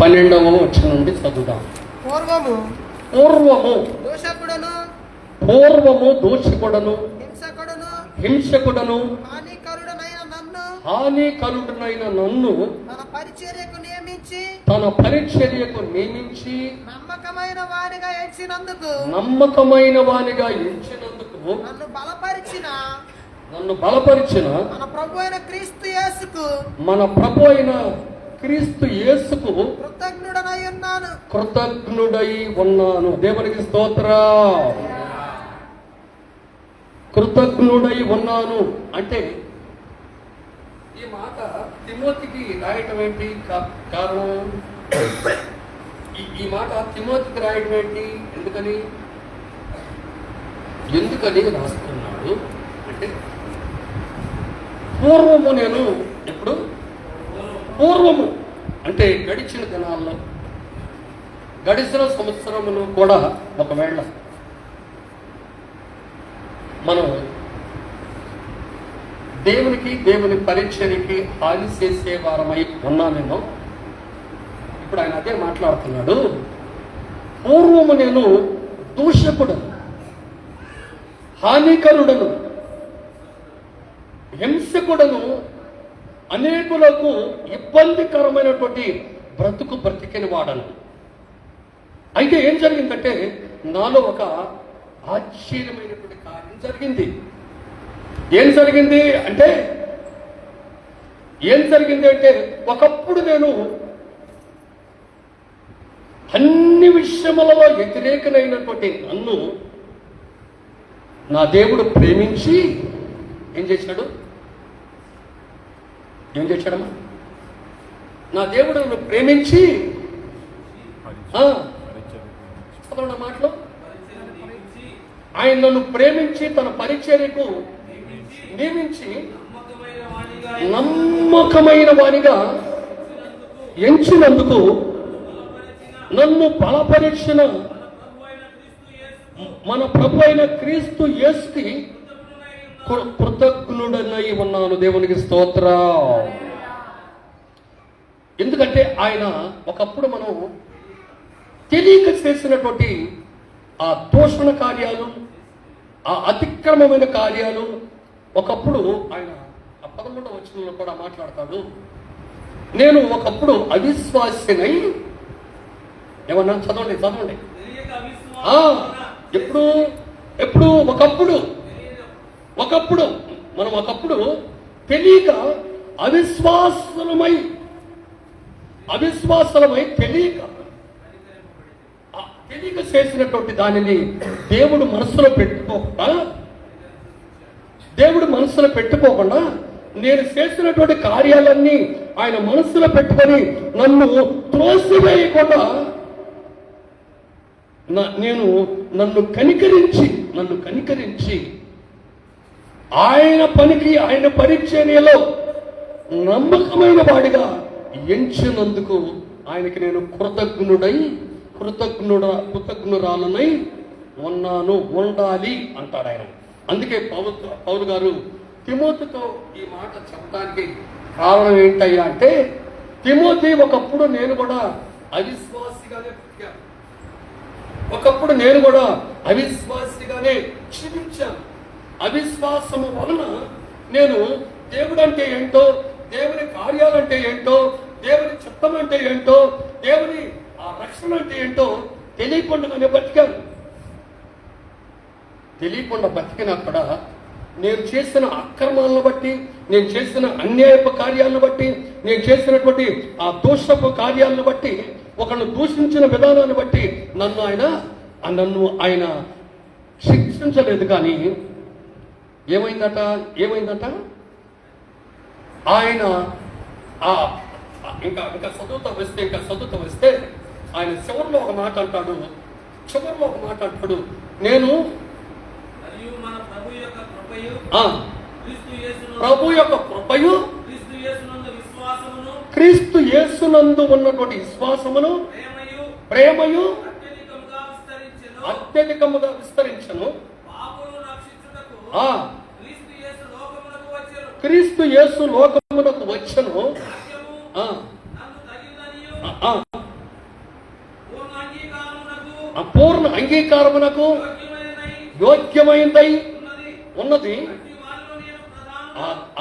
12వ వచనం నుండి చదువుదాం. పూర్వము దోషకుడను హింసకుడను హానికరుడనైన నన్ను తన పరిచర్యకు నియమించి నమ్మకమైన వానిగా ఎంచినందుకు నన్ను బలపరిచిన మన ప్రభు అయిన క్రీస్తు యేసుకు కృతజ్ఞుడై ఉన్నాను. దేవునికి స్తోత్రం. కృతజ్ఞుడై ఉన్నాను అంటే ఈ మాట తిమోతికి రాయటం ఏంటి కారణం? ఈ మాట తిమోతికి రాయటం ఏంటి? ఎందుకని రాస్తున్నాడు అంటే, పూర్వము అంటే గడిచిన దినాల్లో, గడిచిన సంవత్సరములు కూడా ఒకవేళ మనం దేవుని పరిచర్యకి హాని చేసే వారమై ఉన్నానేమో. ఇప్పుడు ఆయన అదే మాట్లాడుతున్నాడు. పూర్వము నేను దూషకుడను, హానికరుడను, హింసకుడను, అనేకులకు ఇబ్బందికరమైనటువంటి బ్రతికిన వాడను. అయితే ఏం జరిగిందంటే, నాలో ఒక ఆశ్చర్యమైనటువంటి కార్యం జరిగింది. ఏం జరిగింది అంటే ఒకప్పుడు నేను అన్ని విషయములలో వ్యతిరేకమైనటువంటి నన్ను నా దేవుడు ప్రేమించి ఏం చేశాడమ్మా? నా దేవుడు నన్ను ప్రేమించి మాటలో ఆయన నన్ను ప్రేమించి తన పరిచర్యకు నియమించి నమ్మకమైన వానిగా ఎంచినందుకు నన్ను బలపరిచిన మన ప్రభు అయిన క్రీస్తు యేసుకి కృతజ్ఞుడనై ఉన్నాను. దేవునికి స్తోత్రం. ఎందుకంటే ఆయన ఒకప్పుడు మనం తెలియక చేసినటువంటి ఆ దూషణ కార్యాలు, ఆ అతిక్రమమైన కార్యాలు, ఒకప్పుడు ఆయన 11వ వచనంలో కూడా మాట్లాడతాడు. నేను ఒకప్పుడు అవిశ్వాసినై, ఏమన్నా చదవండి. ఎప్పుడు ఒకప్పుడు మనం తెలియక అవిశ్వాసులమై తెలియక చేసినటువంటి దానిని దేవుడు మనసులో పెట్టుకోకుండా నేను చేసినటువంటి కార్యాలన్నీ ఆయన మనసులో పెట్టుకొని నన్ను త్రోసివేయకుండా నన్ను కనికరించి ఆయన పనికి, ఆయన పరిచర్యలో నమ్మకమైన వాడిగా ఎంచినందుకు ఆయనకి నేను కృతజ్ఞురాలనై ఉండాలి అంటాడు ఆయన. అందుకే పౌలు గారు తిమోతితో ఈ మాట చెప్పడానికి కారణం ఏంటయ్యా అంటే, తిమోతి ఒకప్పుడు నేను కూడా అవిశ్వాసిగానే క్షమించాను. అవిశ్వాసము వలన నేను దేవుడు అంటే ఏంటో, దేవుని కార్యాలంటే ఏంటో, దేవుని చిత్తం అంటే ఏంటో, దేవుని ఆ రక్షణ అంటే ఏంటో తెలియకుండానే బతికినక్కడ నేను చేసిన అక్రమాలను బట్టి, నేను చేసిన అన్యాయపు కార్యాలను బట్టి, నేను చేసినటువంటి ఆ దోషపు కార్యాలను బట్టి, ఒకళ్ళు దూషించిన విధానాన్ని బట్టి నన్ను ఆయన శిక్షించలేదు. కానీ ఏమైందట ఆయన ఇంకా చదువుతా వస్తే ఆయన చివరిలో ఒక మాట అంటాడు. నేను ప్రభు యొక్క కృపయు క్రీస్తు యేసునందు ఉన్నటువంటి విశ్వాసమును ప్రేమయు అత్యధికముగా విస్తరించను. క్రీస్తు యేసు లోకమునకు వచ్చెను. ఆ పూర్ణ అంగీకారమునకు యోగ్యమైందై ఉన్నది.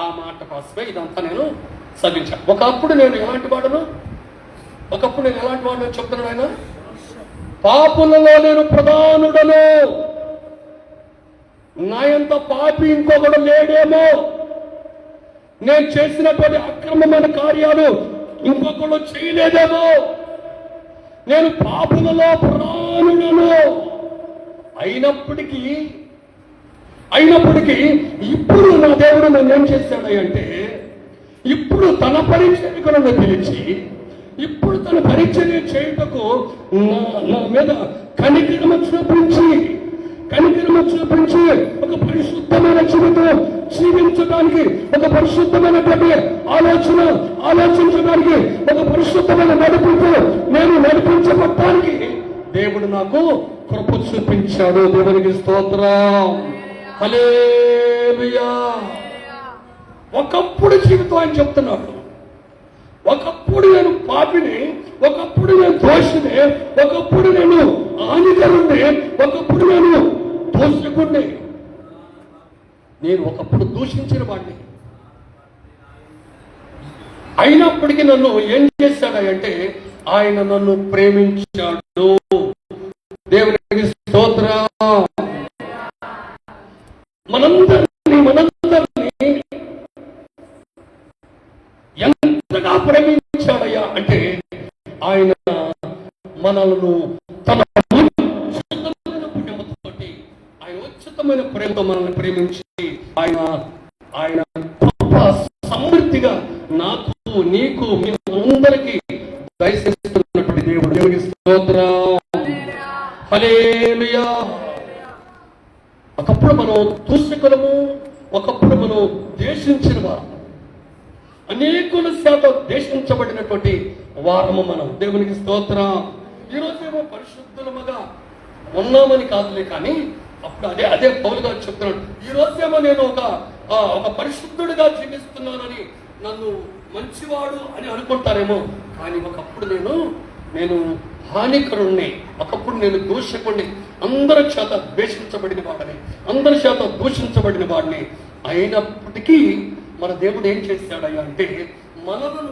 ఆ మాట కోసమే ఇదంతా నేను సగించాను. ఒకప్పుడు నేను ఎలాంటి వాడను చెప్తున్నాడు ఆయన. పాపులలో నేను ప్రధానుడను, నాయంత పాపి ఇంకొకడు లేడేమో, నేను చేసినటువంటి అక్రమమైన కార్యాలు ఇంకొకడు చేయలేదేమో, నేను పాపులలో ప్రధానుడను. అయినప్పటికీ ఇప్పుడు నా దేవుడు నన్ను ఏం చేశాడు అంటే, ఇప్పుడు తన పరిచర్యకు నన్ను పిలిచి, ఇప్పుడు తన పరిచర్య చేయుటకు నా మీద కనికరమ చూపించి ఒక పరిశుద్ధమైన జీవితం జీవించడానికి, ఒక పరిశుద్ధమైనటువంటి ఆలోచించడానికి, ఒక పరిశుద్ధమైన నడిపింపు నేను నడిపించబడటానికి దేవుడు నాకు కృప చూపించాడు. దేవునికి స్తోత్రం. హల్లెలూయా. ఒకప్పుడు జీవితం ఆయన చెప్తున్నాడు. ఒకప్పుడు నేను పాపిని, ఒకప్పుడు నేను దోషిని, ఒకప్పుడు నేను హానికరుణ్ణి, ఒకప్పుడు నేను దోషకుణ్ణి. నేను ఒకప్పుడు దూషించిన వాడిని. అయినప్పటికీ నన్ను ఏం చేశాడంటే ఆయన నన్ను ప్రేమించాడు. దేవునికి స్తోత్రం. మనందరినీ ఎంతగా ప్రేమించాడయ్యా అంటే, ఆయన మనలను తన ఆయన ఉచితమైన ప్రేమతో మనల్ని ప్రేమించి ఆయన గొప్ప సమృద్ధిగా నాకు, నీకు, మీ అందరికీ దయచేస్తున్నటువంటి దేవుడు. దేవునికి స్తోత్రం. హల్లెలూయా. ఒకప్పుడు మనం దూషకులము, ఒకప్పుడు మనం దేశించిన వారు, అనేకుల శాతం దేశించబడినటువంటి వారము మనం. దేవునికి స్తోత్రం. ఈరోజేమో పరిశుద్ధులముగా ఉన్నామని కాదులే, కానీ అప్పుడు అదే పౌలు గారు చెప్తున్నాడు. ఈ రోజేమో నేను ఒక పరిశుద్ధుడిగా జీవిస్తున్నానని, నన్ను మంచివాడు అని అనుకుంటారేమో, కానీ ఒకప్పుడు నేను హానికరుణ్ణి, ఒకప్పుడు నేను దూషకుణ్ణి, అందరి చేత ద్వేషించబడిన వాడిని. అయినప్పటికీ మన దేవుడు ఏం చేశాడయ్యా అంటే, మనలను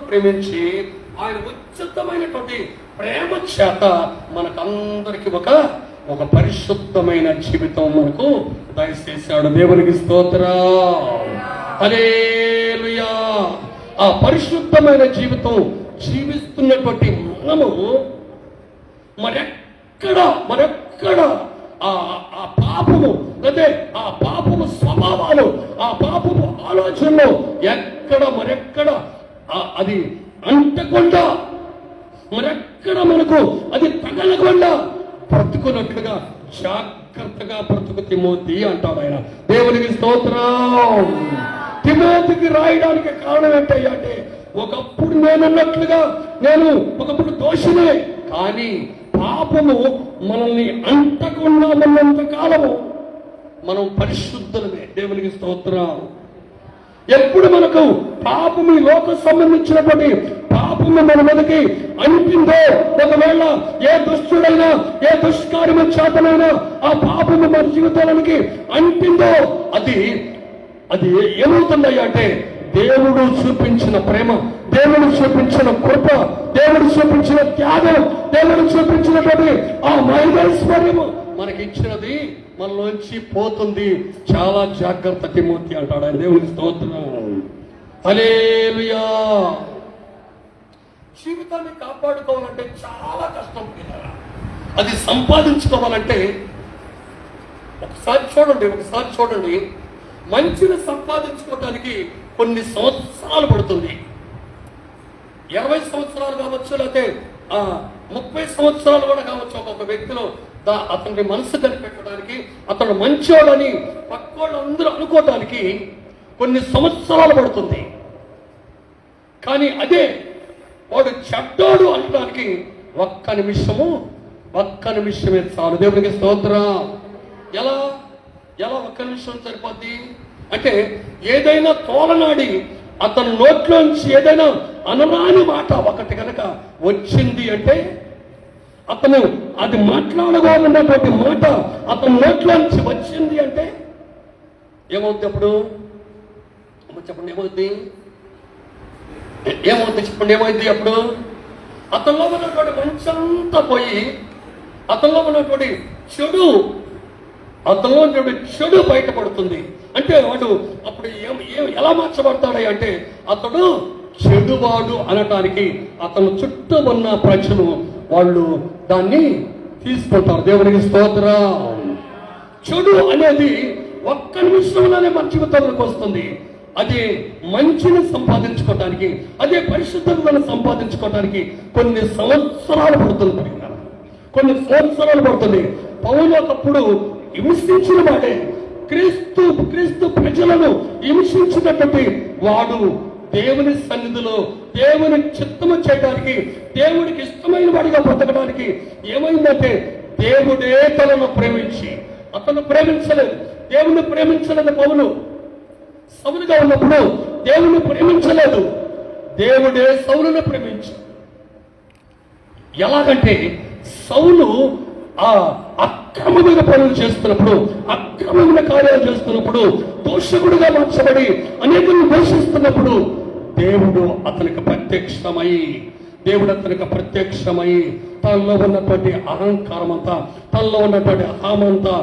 ప్రేమించి ఆయన ఉచితమైనటువంటి ప్రేమ చేత మనకందరికి ఒక పరిశుద్ధమైన జీవితం మనకు దయచేశాడు. దేవునికి స్తోత్రం. హల్లెలూయా. ఆ పరిశుద్ధమైన జీవితం జీవిస్తున్నటువంటి మనము మరెక్కడ ఆ పాపము, అదే ఆ పాపము స్వభావాలు, ఆ పాపము ఆలోచనలు మరెక్కడ అది అంటకుండా, మరెక్కడ మనకు అది తగలకుండా బ్రతుకున్నట్లుగా జాగ్రత్తగా బ్రతుకు తిమోతి అంటాడు ఆయన. దేవునికి స్తోత్రం. తిమోతికి రాయడానికి కారణం ఏంటయ్యా అంటే, ఒకప్పుడు నేనున్నట్లుగా నేను ఒకప్పుడు దోషినే, కానీ పాపము మనల్ని అంటకుండా ఉన్నంత కాలము మనం పరిశుద్ధులమే. దేవునికి స్తోత్రం. ఎప్పుడు మనకు పాపము, ఈ లోక సంబంధించినటువంటి పాపము మన మీదకి అంటిందో, ఒకవేళ ఏ దుష్టుడైనా, ఏ దుష్కార్యము చేతనైనా ఆ పాపము మన జీవితానికి అంటిందో, అది ఏమవుతుందయ్యా అంటే, దేవుడు చూపించిన ప్రేమ, దేవుడు చూపించిన కృప, దేవుడు చూపించిన త్యాగం, దేవుడు చూపించినటువంటి ఆ మహిమైశ్వర్యము మనకి ఇచ్చినది మనలోంచి పోతుంది. చాలా జాగ్రత్త తిమోతి అంటాడు ఆయన. దేవునికి స్తోత్రం. హల్లెలూయా. జీవితాన్ని కాపాడుకోవాలంటే చాలా కష్టం. అది సంపాదించుకోవాలంటే ఒకసారి చూడండి, మంచిని సంపాదించుకోవడానికి కొన్ని సంవత్సరాలు పడుతుంది. 20 సంవత్సరాలు కావచ్చు, లేకపోతే 30 సంవత్సరాలు కూడా కావచ్చు. ఒక్కొక్క వ్యక్తిలో అతని మనసు కనిపెట్టడానికి, అతను మంచోడని పక్కోళ్ళందరూ అనుకోవడానికి కొన్ని సంవత్సరాలు పడుతుంది. కానీ అదే వాడు చెడ్డోడు అనడానికి ఒక్క నిమిషమే చాలు. దేవునికి స్తోత్రం. ఎలా ఒక్క నిమిషం సరిపోద్ది అంటే, ఏదైనా తోలనాడి అతని నోట్లోంచి ఏదైనా అనరాని మాట ఒకటి కనుక వచ్చింది అంటే, అతను అది మాట్లాడగలన్నటువంటి మాట అతని నోట్లోంచి వచ్చింది అంటే ఏమవుద్ది అప్పుడు? చెప్పండి, ఏమవుద్ది? చెప్పండి, ఏమైంది అప్పుడు? అతనిలో ఉన్నటువంటి మంచంతా పోయి అతనిలో ఉన్నటువంటి చెడు బయటపడుతుంది. అంటే వాడు అప్పుడు ఎలా మార్చబడతాడు అంటే అతడు చెడువాడు అనటానికి అతను చుట్టూ ఉన్న ప్రజలు వాళ్ళు దాన్ని తీసుకుంటారు. దేవునికి స్తోత్రం. చెడు అనేది ఒక్క నిమిషంలోనే మన జీవితంలోకి వస్తుంది. అదే మంచిని సంపాదించుకోవడానికి, అదే పరిశుద్ధతను సంపాదించుకోవడానికి కొన్ని సంవత్సరాలు పడుతుంది. పౌలు ఒకప్పుడు హింసించిన వాడే, క్రీస్తు ప్రజలను హింసించినటువంటి వాడు దేవుని సన్నిధిలో దేవుని చిత్తము చేయడానికి, దేవునికి ఇష్టమైన వాడిగా బ్రతకడానికి ఏమైందంటే దేవుడే తనను ప్రేమించి, అతను ప్రేమించలేదు, దేవుని ప్రేమించలేదు. పౌలు సౌలుగా ఉన్నప్పుడు దేవుని ప్రేమించలేదు, దేవుడే సౌలును ప్రేమించు. ఎలాగంటే సౌలు ఆ అక్రమమైన పనులు చేస్తున్నప్పుడు, అక్రమమైన కార్యాలు చేస్తున్నప్పుడు, దోషకుడుగా మార్చబడి అనేకులను దోషిస్తున్నప్పుడు దేవుడు అతనికి ప్రత్యక్షమై తనలో ఉన్నటువంటి అహంకారం అంతా, తనలో ఉన్నటువంటి అహమంతా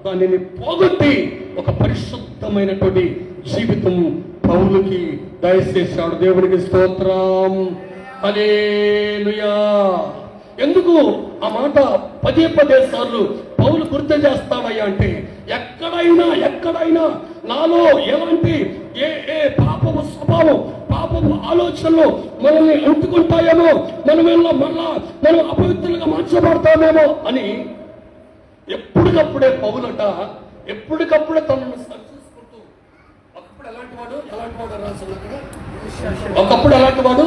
దానిని పోగొట్టి ఒక పరిశుద్ధమైనటువంటి జీవితం పౌలుకి దయచేశాడు. దేవునికి స్తోత్రం. హల్లెలూయా. ఎందుకు ఆ మాట పదే సార్లు పౌలు గుర్తు చేస్తాడయ్యా అంటే ఎక్కడైనా నాలో ఎలాంటి ఏ పాపము స్వభావం, పాపము ఆలోచనలు మనల్ని అంటుకుంటాయేమో, మనం అపవిత్రులుగా మార్చబడతామేమో అని ఎప్పటికప్పుడే తనను సరిచూసుకుంటూ ఒకప్పుడు ఎలాంటి వాడు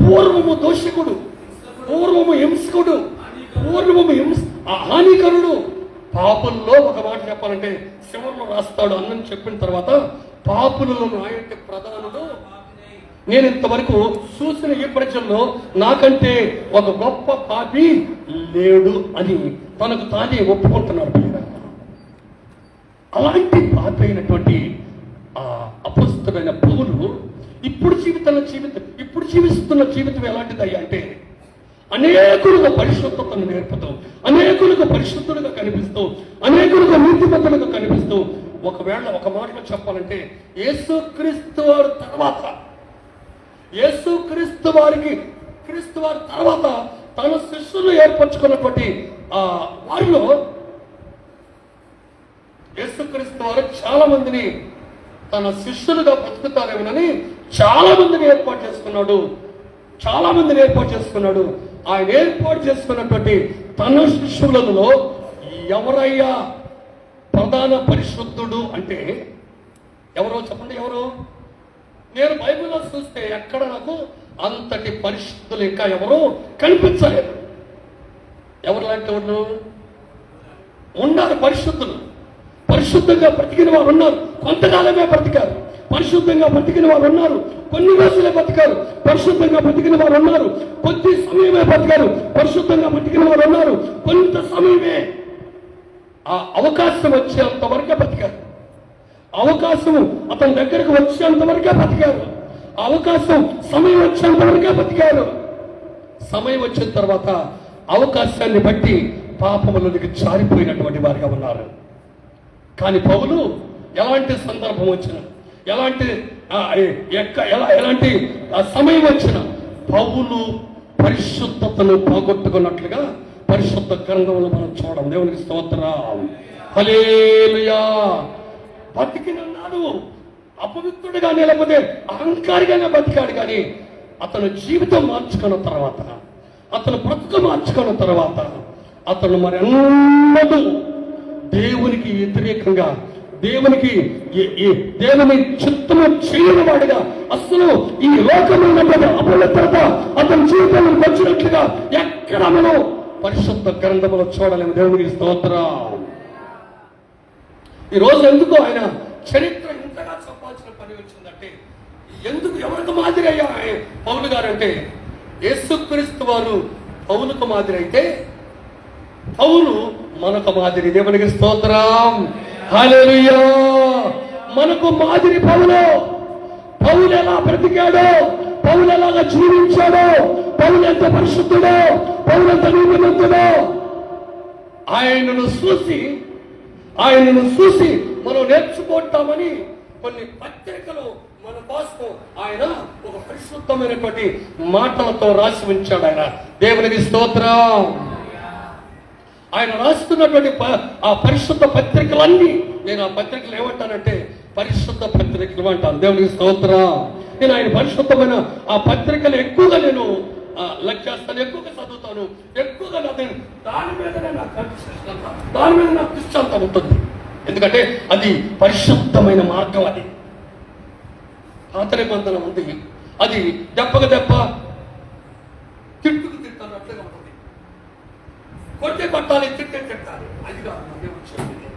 పూర్వము దోషకుడు, పూర్వము హింసకుడు, హానికరుడు. పాపుల్లో ఒక మాట చెప్పాలంటే శివర్లో రాస్తాడు. అన్నం చెప్పిన తర్వాత పాపులలో నాయంటే ప్రధానుడు నేను ఇంతవరకు చూసిన ఈ ప్రజల్లో నాకంటే ఒక గొప్ప పాపి లేడు అని తనకు తానే ఒప్పుకుంటున్నాడు. అలాంటి పాపి అయినటువంటి అపొస్తలుడైన పౌలు ఇప్పుడు జీవిస్తున్న జీవితం ఎలాంటిదయ్యా అంటే అనేకులుగా పరిశుద్ధతను నేర్పుతూ, అనేకులుగా పరిశుద్ధులుగా కనిపిస్తూ, అనేకులుగా నీతిమంతులుగా కనిపిస్తూ, ఒకవేళ ఒక మాటలో చెప్పాలంటే యేసుక్రీస్తు వారి తర్వాత తన శిష్యులు ఏర్పరచుకున్నటువంటి వారిలో యేసుక్రీస్తు వారు చాలా మందిని తన శిష్యులుగా బ్రతుకుతారేమోనని చాలా మందిని ఏర్పాటు చేసుకున్నాడు. ఆయన ఏర్పాటు చేసుకున్నటువంటి తన శిష్యులలో ఎవరయ్యా ప్రధాన పరిశుద్ధుడు అంటే ఎవరో చెప్పండి? ఎవరు? నేను బైబిల్లో చూస్తే ఎక్కడ నాకు అంతటి పరిశుద్ధులు ఇంకా ఎవరు కనిపించలేదు. ఎవరు లాంటి వాళ్ళు ఉన్నారు? పరిశుద్ధంగా బ్రతికిన వారు ఉన్నారు. కొంతకాలమే బ్రతికారు. పరిశుద్ధంగా బ్రతికిన వారు ఉన్నారు. కొన్ని రోజులే బ్రతికారు. పరిశుద్ధంగా బ్రతికిన వారు ఉన్నారు. కొద్ది సమయమే బ్రతికారు. పరిశుద్ధంగా బ్రతికిన వారు ఉన్నారు. కొంత సమయమే ఆ అవకాశం వచ్చేంత వరకే బ్రతికారు. అవకాశం అతని దగ్గరకు వచ్చేంత వరకే బ్రతికారు. అవకాశం సమయం వచ్చేంత వరకే బ్రతికారు. సమయం వచ్చిన తర్వాత అవకాశాన్ని బట్టి పాపములకి జారిపోయినటువంటి వారిగా ఉన్నారు. కానీ పౌలు ఎలాంటి సందర్భం వచ్చినా, ఎలాంటి సమయం వచ్చినా పౌలు పరిశుద్ధతను పోగొట్టుకున్నట్లుగా పరిశుద్ధ గ్రంథంలో మనం చూడం. దేవునికి స్తోత్రం. హల్లెలూయా. బతికినన్నాడు అపవిత్రుడిగా, లేకపోతే అహంకారిగానే బతికాడు. కానీ అతను జీవితం మార్చుకున్న తర్వాత, అతను బ్రతుకు మార్చుకున్న తర్వాత అతను మరి అన్నదు దేవునికి వ్యతిరేకంగా, దేవుని చిత్తము చేయని వాడిగా, అసలు ఈ లోకమైన అపవిత్రత అతని జీవితంలో వచ్చినట్లుగా ఎక్కడ మనం పరిశుద్ధ గ్రంథములో చూడలేము. దేవునికి స్తోత్రం. ఈ రోజు ఎందుకు ఆయన చరిత్ర ఇంతగా చెప్పాల్సిన పని వచ్చిందంటే, ఎందుకు ఎవరికి మాదిరి అయ్యా పౌలు గారంటే యేసుక్రీస్తు వారు పౌలుకు మాదిరి అయితే పౌలు మనకు మాదిరి. దేవునికి స్తోత్రం, హల్లెలూయా. మనకు మాదిరి పౌలు. పౌలు ఎలా బ్రతికాడో, పౌలు ఎలాగా జీవించాడో, పౌలు ఎంత పరిశుద్ధుడో, పౌలు ఎంత నీతిమంతుడో ఆయనను చూసి మనం నేర్చుకుంటామని కొన్ని పత్రికలు మన కోసం ఆయన ఒక పరిశుద్ధమైనటువంటి మాటలతో రాసి ఉంచాడు. ఆయన దేవునికి స్తోత్రం. ఆయన రాస్తున్నటువంటి ఆ పరిశుద్ధ పత్రికలన్నీ, నేను ఆ పత్రికలు ఏమంటానంటే పరిశుద్ధ పత్రికలు అంటాను. దేవునికి స్తోత్రం. నేను ఆయన పరిశుద్ధమైన ఆ పత్రికలు ఎక్కువగా నేను లెక్క చేస్తాను, ఎక్కువగా చదువుతాను, ఎక్కువగా దాని మీద నాకు దృష్టి ఉంటుంది. ఎందుకంటే అది పరిశుద్ధమైన మార్గం. అది పాత నిబంధన ఉంది, అది దెబ్బకు దెబ్బ తిట్టుకు తిట్టాలట్లుగా ఉంటుంది. కొట్టే కొట్టాలి, తిట్టే తిట్టాలి, అది కాదు దేవుడు చెప్పింది.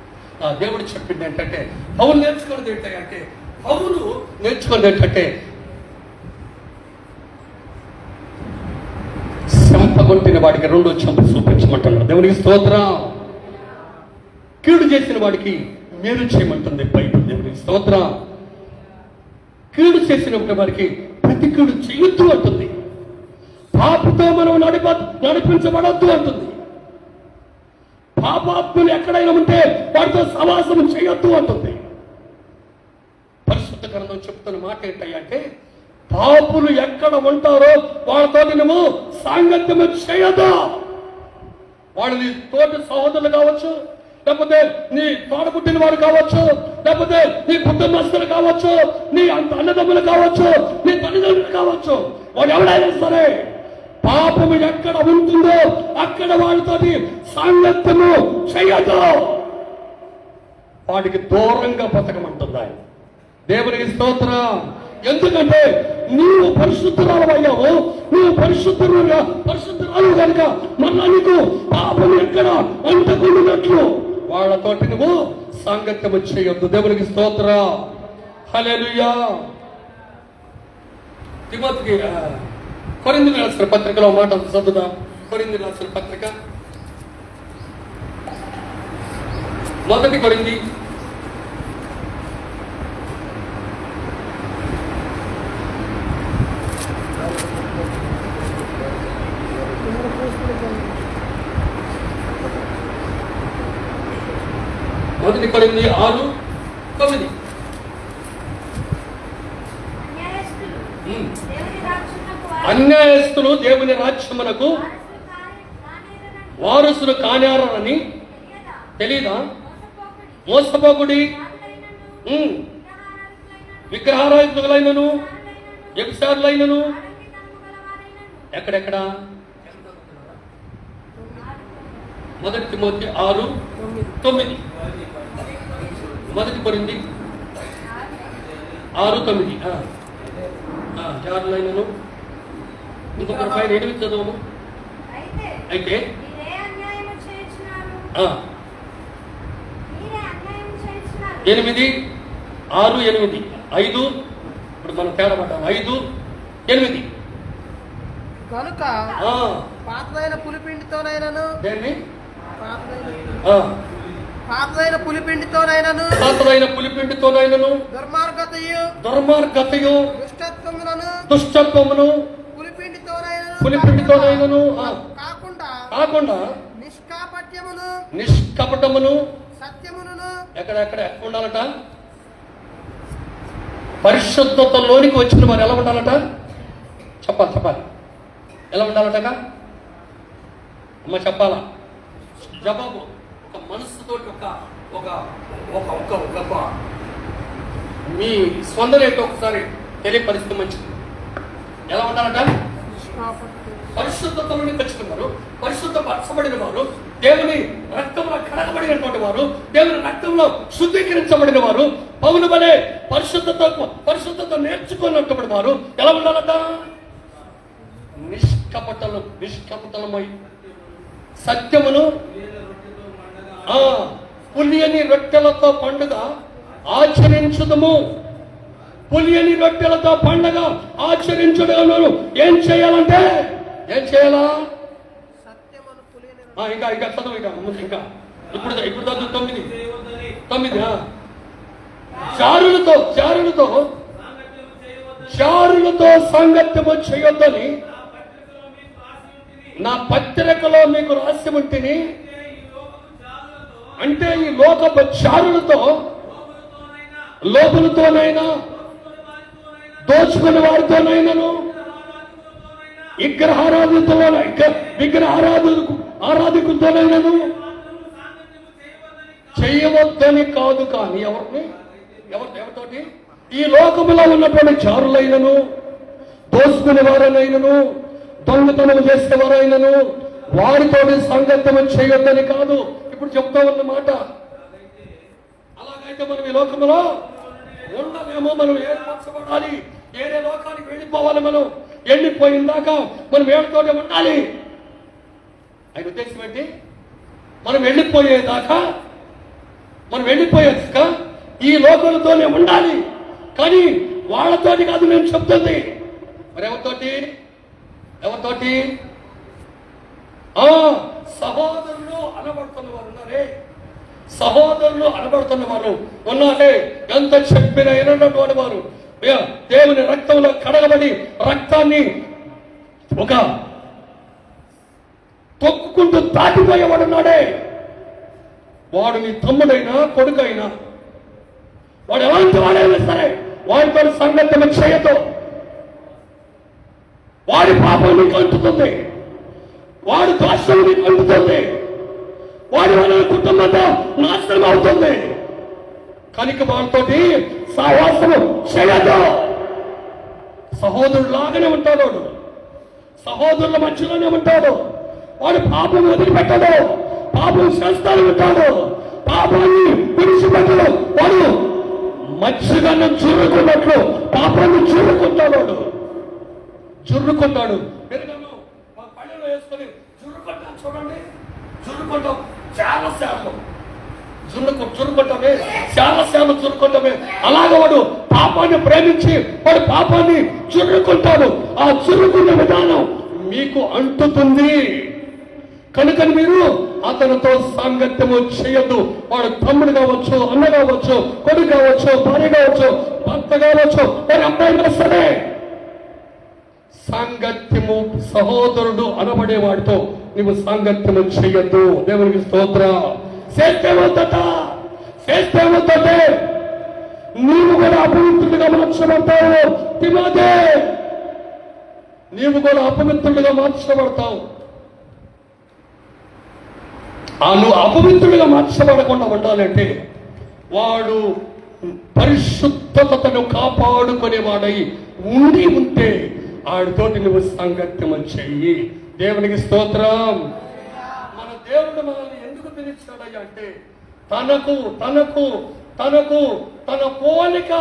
దేవుడు చెప్పింది ఏంటంటే పౌలు నేర్చుకున్నది ఏంటంటే పౌలు నేర్చుకున్నది ఏంటంటే చెంపగొట్టిన వాడికి రెండో చెంప చూపించమంటున్నాడు. దేవునికి స్తోత్రం. కీడు చేసిన వాడికి మేలు చేయమంటుంది బైబిల్. దేవునికి స్తోత్రం. కీడు చేసిన వాడికి ప్రతి కీడు చేయొద్దు అంటుంది. పాపతో మనం నడిపించబడొద్దు అంటుంది. పాపాత్ములు ఎక్కడైనా ఉంటే వాడితో సమాసం చేయొద్దు అంటుంది. పరిశుద్ధ గ్రంథం చెప్తున్న మాట ఏంటంటే పాపులు ఎక్కడ ఉంటారో వాళ్ళతో నువ్వు సాంగత్యము చేయదు. వాళ్ళు నీ తోటి సహోదరులు కావచ్చు, లేకపోతే నీ తోడబుట్టిన వారు కావచ్చు, లేకపోతే నీ కుటుంబస్తులు కావచ్చు, నీ అన్నదమ్ములు కావచ్చు, నీ తల్లిదండ్రులు కావచ్చు, వాడు ఎవడైనా సరే పాపము ఎక్కడ ఉంటుందో అక్కడ వాళ్ళతో సాంగత్యము చేయదు. వాడికి దూరంగా బతకమంటుంది ఆయన. దేవునికి స్తోత్రం. ఎందుకంటే నీవు పరిశుద్ధురాలు అయ్యావు, నువ్వు పరిశుద్ధురాలు కనుక మళ్ళా నీకు పాపం ఎక్కడ అంటకుండినట్లు వాళ్ళతోటి నువ్వు సాంగత్యము చేయొద్దు. దేవునికి స్తోత్రం, హల్లెలూయా. తిమోతికి కొరింథీయులకు రాసిన పత్రికలో మాట చదువుదాం. కొరింథీయులకు రాసిన పత్రిక 1 కొరింథీ 1 కొరింథీ 6:9. అన్యాయస్తులు దేవుని రాజ్యమునకు వారసులు కానేరని తెలీదా? మోసపోకుడి, విగ్రహారాధకులైనను వ్యభిచారులైనను ఎక్కడెక్కడ 1 తిమోతి 6:9. 1 కొరింథీ 6:9. జారులైనను ఇంకొక పైన 8 చదవము. అయితే 8, 6, 8, 5. ఇప్పుడు మనం తేడబడ్డాం 5, 8. కనుక పాతదైన పులిపిండితోనైనను పాతదైన పులిపిండితోనైనను దుర్మార్గతయు దుష్టత్వమును పులిపిండితోనైనను కాకుండా నిష్కపటమును సత్యమును ఎక్కడ ఉండాలట? పరిశుద్ధతలోనికి వచ్చిన వారు ఎలా ఉండాలట? చెప్పాలి. ఎలా ఉండాలటగా అమ్మ చెప్పాలా? జవాబు ఒక మనస్సుతోటి ఒక మీ స్పందన ఏంటో ఒకసారి తెలియపరిస్తే మంచిది. ఎలా ఉండాలట? పరిశుద్ధతలోనికి వచ్చిన వారు, పరిశుద్ధపరచబడిన వారు, దేవుని రక్తంలో కడగబడినటువంటి వారు, దేవుని రక్తంలో శుద్ధీకరించబడిన వారు, పౌలు వలె పరిశుద్ధత నేర్చుకున్నటువంటి వారు ఎలా ఉండాలట? నిష్కపటలమై సత్యమును పులియని రొట్టెలతో పండుగ ఆచరించుదము. పులియని రొట్టెలతో పండుగ ఆచరించడం ఏం చేయాలంటే ఏం చేయాలా? ఇంకా ఇంకా చదువు, ఇంకా ముందు ఇంకా ఇప్పుడు చదువు 9. చారులతో సాంగత్యము చేయొద్దని నా పత్రికలో మీకు రాసి ఉంటిని. అంటే ఈ లోకపు చారులతో, లోపులతోనైనా, దోచుకునే వారితోనైనాను, విగ్రహారాధికులతోనైనాను చేయవద్దని కాదు. కానీ ఎవరితోటి? ఈ లోకములో ఉన్నటువంటి చారులైనను, దోసుకునే వారైనను, దొంగతనం చేసేవారైనను వారితోటి సాంగత్యం చేయొద్దని కాదు. ఇప్పుడు చెప్తా ఉన్నమాట. అలాగైతే మనం ఈ లోకములో ఉండలేమో. మనం ఏర్పరచబడాలి, ఏదే లోకానికి వెళ్ళిపోవాలి. మనం వెళ్ళిపోయిందాక మనం ఏడుతోనే ఉండాలి. ఆయన ఉద్దేశం ఏంటి? మనం వెళ్ళిపోయేదాకా ఈ లోకాలతోనే ఉండాలి. కానీ వాళ్ళతోటి కాదు నేను చెప్తుంది. మరి ఎవరితోటి? సహోదరులు అనబడుతున్న వారు ఉన్నారే, సహోదరులు అనబడుతున్న వారు ఉన్నారే. ఎంత చెప్పిన ఎనటువంటి వారు దేవుని రక్తంలో కడగబడి రక్తాన్ని ఒక తొక్కుకుంటూ దాటిపోయేవాడు ఉన్నాడే. వాడు నీ తమ్ముడైనా కొడుకైనా, వాడు ఎలాంటి వాడైనా సరే వాడితో సంగతం చేయదు. వాడి పాపం నీకు అంటుతుంది, వాడి దోషం నీకు అంటుతుంది, వాడి వల్ల కుటుంబంతో నాశనం అవుతుంది. కనుక వాడితోటి సహవాసము చేయదు. సహోదరులాగానే ఉంటాడు వాడు, సహోదరుల మధ్యలోనే ఉంటాడు. వాడు పాపం వదిలిపెట్టడు, పాపం చేస్తాను ఉంటాడు, పాపాన్ని విడిచిపెట్టడు. వాడు మత్స్యగాన్ని చురుకున్నట్లు పాపాన్ని చురుకుంటాడు. పళ్ళలో వేసుకొని చురుకుంటాం. చూడండి, చురుకుంటాం చాలా శాతం, చురుకుంటామే. అలాగ వాడు పాపాన్ని ప్రేమించి వాడు పాపాన్ని చురుకుంటాడు. ఆ చురుకున్న విధానం మీకు అంటుతుంది. కనుక మీరు అతనితో సాంగత్యము చేయొద్దు. వాడు తమ్ముడు కావచ్చు, అన్న కావచ్చు, కొడుకు కావచ్చు, భార్య కావచ్చు, భర్త కావచ్చు, వారి అబ్బాయి సరే. సాంగత్యము సహోదరుడు అనబడే వాడితో నువ్వు సాంగత్యము చేయొద్దు. దేవునికి స్తోత్రం. చేస్తే నీవు కూడా అపవిత్రుడిగా మార్చబడతావు. తిమోథీ, నీవు కూడా అపవిత్రుడిగా మార్చబడతావు. నువ్వు అపవిత్రుడిగా మార్చబడకుండా ఉండాలంటే వాడు పరిశుద్ధతను కాపాడుకునేవాడై ఉంటే ఆడితోటి నువ్వు సంగత్యం చెయ్యి. దేవునికి స్తోత్రం. మన దేవుడు మనల్ని ఎందుకు పిలిచాడయ్యా అంటే తన పోలిక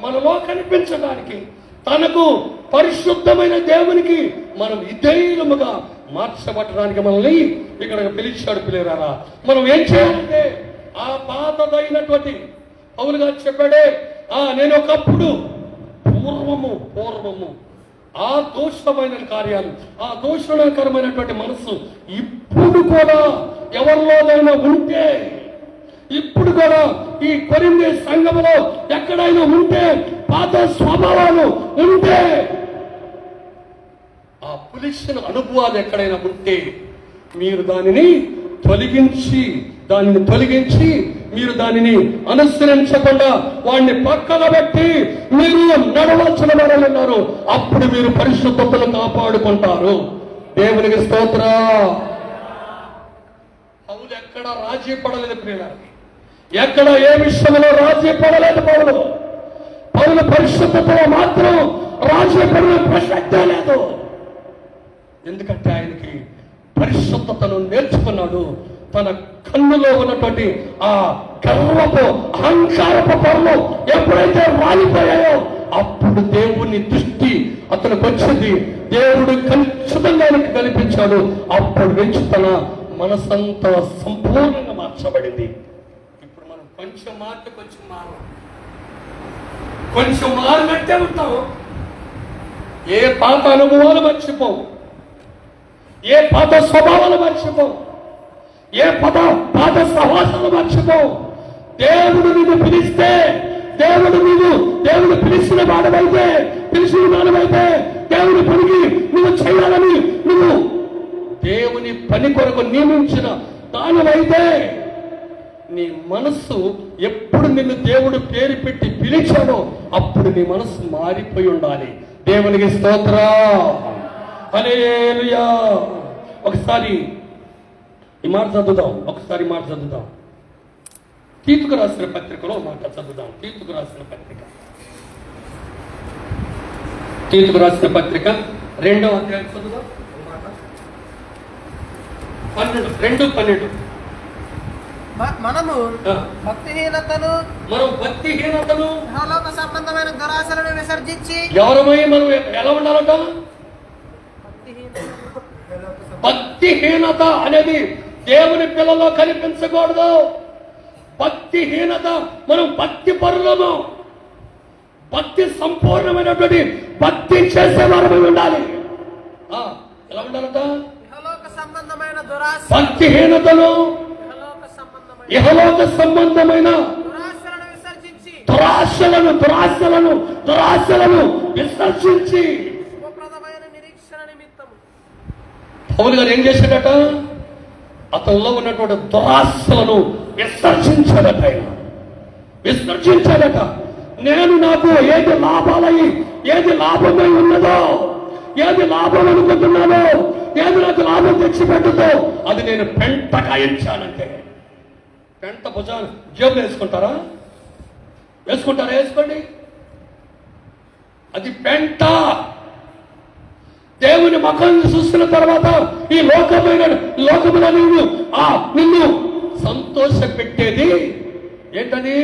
మనలో కనిపించడానికి, తనకు పరిశుద్ధమైన దేవునికి మనం విధేయులముగా మార్చబట్టడానికి మనల్ని ఇక్కడ పిలిచాడు. పిల్లరారా, మనం ఏం చేయాలంటే ఆ పాతదైనటువంటి పౌలు గారు చెప్పాడే, నేను ఒకప్పుడు పూర్వము ఆ దోషమైన కార్యాలు, ఆ దోషణకరమైనటువంటి మనసు ఇప్పుడు కూడా ఎవరిలోనైనా ఉంటే, ఇప్పుడు కూడా ఈ కొరింథీ సంఘములో ఎక్కడైనా ఉంటే, పాత స్వభావాలు ఉంటే, ఆ పులిసిన అనుభవాలు ఎక్కడైనా ఉంటే మీరు దానిని తొలగించి మీరు దానిని అనుసరించకుండా వాడిని పక్కన పెట్టి మీరు నడవలసిన వారన్నారు. అప్పుడు మీరు పరిశుద్ధతను కాపాడుకుంటారు. దేవునికి స్తోత్రం. పౌలు ఎక్కడ రాజీ పడలేదు ప్రియులారా, ఎక్కడ ఏ విషయంలో రాజీ పడలేదు. పౌలు పరిశుద్ధతలో మాత్రం రాజీ పడిన ప్రసక్తే లేదు. ఎందుకంటే ఆయనకి పరిశుద్ధతను నేర్చుకున్నాడు. తన కన్నులో ఉన్నటువంటి ఆ గర్వపు అహంకారపు పొరలు ఎప్పుడైతే రాలిపోయాయో అప్పుడు దేవుని దృష్టి అతనికి వచ్చింది. దేవుడు ఖచ్చితంగా కనిపించాడు. అప్పుడు నుంచి తన మనసంతా సంపూర్ణంగా మార్చబడింది. ఇప్పుడు మనం కొంచెం మారినట్టే ఉంటాము. ఏ పాత అనుభవాలు మర్చిపోవు, ఏ పాత స్వభావాలు మర్చిపోవు. ఏ పాత సహవాసాలు మర్చిపో. దేవుడు నిన్ను పిలిస్తే, దేవుడు పిలిచిన వాడవైతే దేవుని పనికి నువ్వు చేయాలని, నువ్వు దేవుని పని కొరకు నియమించిన దానివైతే నీ మనస్సు ఎప్పుడు నిన్ను దేవుడు పేరు పెట్టి పిలిచాడో అప్పుడు నీ మనస్సు మారిపోయి ఉండాలి. దేవునికి స్తోత్రం, హల్లెలూయా. ఒకసారి ఈ మాట చదువుదాం, తీతుకు రాసిన పత్రికలో మాట చదువుదాం. తీతుకు రాసిన పత్రిక 2వ అధ్యాయం చదువుదాం. 2:12. మనము భక్తిహీనతను ఇహలోక సంబంధమైన దురాశలను విసర్జించి ఎవరమై మనం ఎలా ఉండాలంట? భక్తిహీనత అనేది దేవుని పిల్లలో కనిపించకూడదు. భక్తిహీనత, మనం భక్తి పరులము, భక్తి సంపూర్ణమైనటువంటి భక్తి చేసేవారమై ఉండాలి. ఎలా ఉండాలంట? ఇహలోక సంబంధమైన దురాశ, భక్తిహీనతను ఇహలోక సంబంధమైన దురాశలను విసర్జించి పౌలు గారు ఏం చేశాడట? అతనిలో ఉన్నటువంటి దురాశలను విసర్జించాడట. నేను నాకు ఏది లాభమై ఉన్నదో, ఏది లాభం అనుకుంటున్నానో, ఏది నాకు లాభం తెచ్చిపెట్టుతో అది నేను పెంట కాయించానంటే. పెంట భుజాన్ని జేబులు వేసుకుంటారా? వేసుకోండి. అది పెంట. దేవుని ముఖాన్ని చూసిన తర్వాత ఈ లోకములో నిన్ను సంతోష పెట్టేది ఏంటది?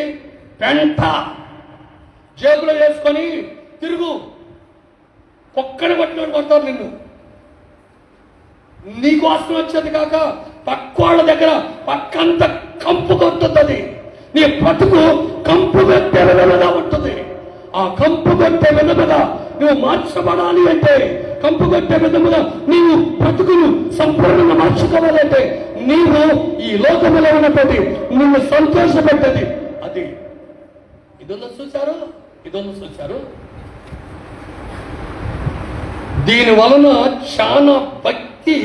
పెంట. జేబులో వేసుకొని తిరుగు, పొక్కన పట్టినట్టు కొడతారు నిన్ను. నీకు వాసన వచ్చేది కాక పక్కోళ్ళ దగ్గర పక్కంత కంపు కొట్టుతుంది. నీ బ్రతుకు కంపు పెట్టే విధముగా ఉంటుంది. ఆ కంపు కొట్టే విధముగా నువ్వు మార్చబడాలి అంటే, కంపు కొట్టే విధముగా నీవు బ్రతుకును సంపూర్ణంగా మార్చుకోవాలంటే, నీవు ఈ లోకములో ఉన్నటువంటి నిన్ను సంతోషపెట్టేది అది. ఇదొన్న చూశారు. దీని వలన చాలా భక్తి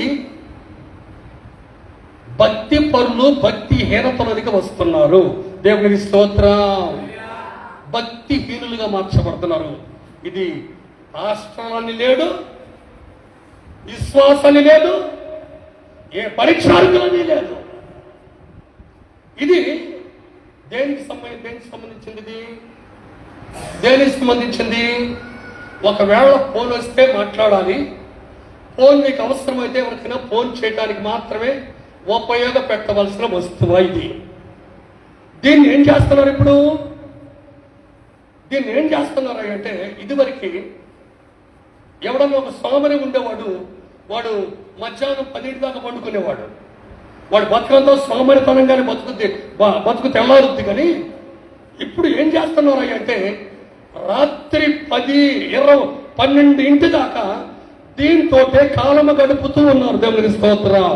పరులు భక్తిహీనతలోనికి వస్తున్నారు. దేవునికి స్తోత్రం. భక్తిహీనులుగా మార్చబడుతున్నారు. ఇది రాష్ట్రాన్ని లేదు, విశ్వాసాన్ని లేదు, ఏ పరీక్షార్థులని లేదు. ఇది దేనికి సంబంధించింది? ఒకవేళ ఫోన్ వస్తే మాట్లాడాలి. ఫోన్ మీకు అవసరమైతే ఎవరికైనా ఫోన్ చేయడానికి మాత్రమే ఉపయోగపెట్టవలసిన వస్తువు ఇది. దీన్ని ఏం చేస్తున్నారు ఇప్పుడు? అంటే ఇదివరకు ఎవడన్నా ఒక సోమరి ఉండేవాడు, వాడు మధ్యాహ్నం 10 దాకా పండుకునేవాడు. వాడు బతుకంతో సోమరితనంగానే బతుకు తెల్లారుద్ది. కానీ ఇప్పుడు ఏం చేస్తున్నారు అంటే రాత్రి 10, 20, 12 దాకా దీంతో కాలము గడుపుతూ ఉన్నారు. దేవుని స్తోత్రం.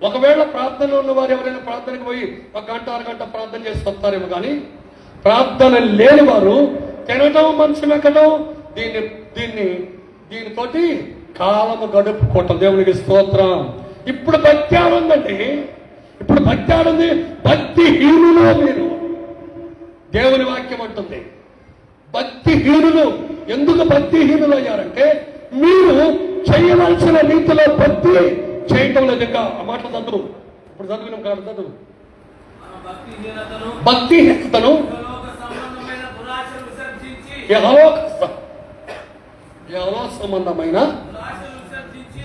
ఒకవేళ ప్రార్థనలో ఉన్నవారు ఎవరైనా ప్రార్థనకు పోయి 1 గంట 6 గంట ప్రార్థన చేసి వస్తారేమో, కానీ ప్రార్థన లేని వారు తినడం, మంచం ఎక్కడం, దీనితోటి కాలము గడుపుకోవటం. దేవునికి స్తోత్రం. ఇప్పుడు భక్తి ఆడుందండి. భక్తిహీనులు మీరు. దేవుని వాక్యం అంటుంది భక్తిహీనులు. ఎందుకు భక్తిహీనులు అయ్యారంటే మీరు చేయవలసిన రీతిలో భక్తి చేయటం లేదు. ఇంకా ఆ మాటలు చదువు. ఇప్పుడు చదివిన కాదు, చదువు. భక్తిహీనతను యెహోవా సంబంధమైన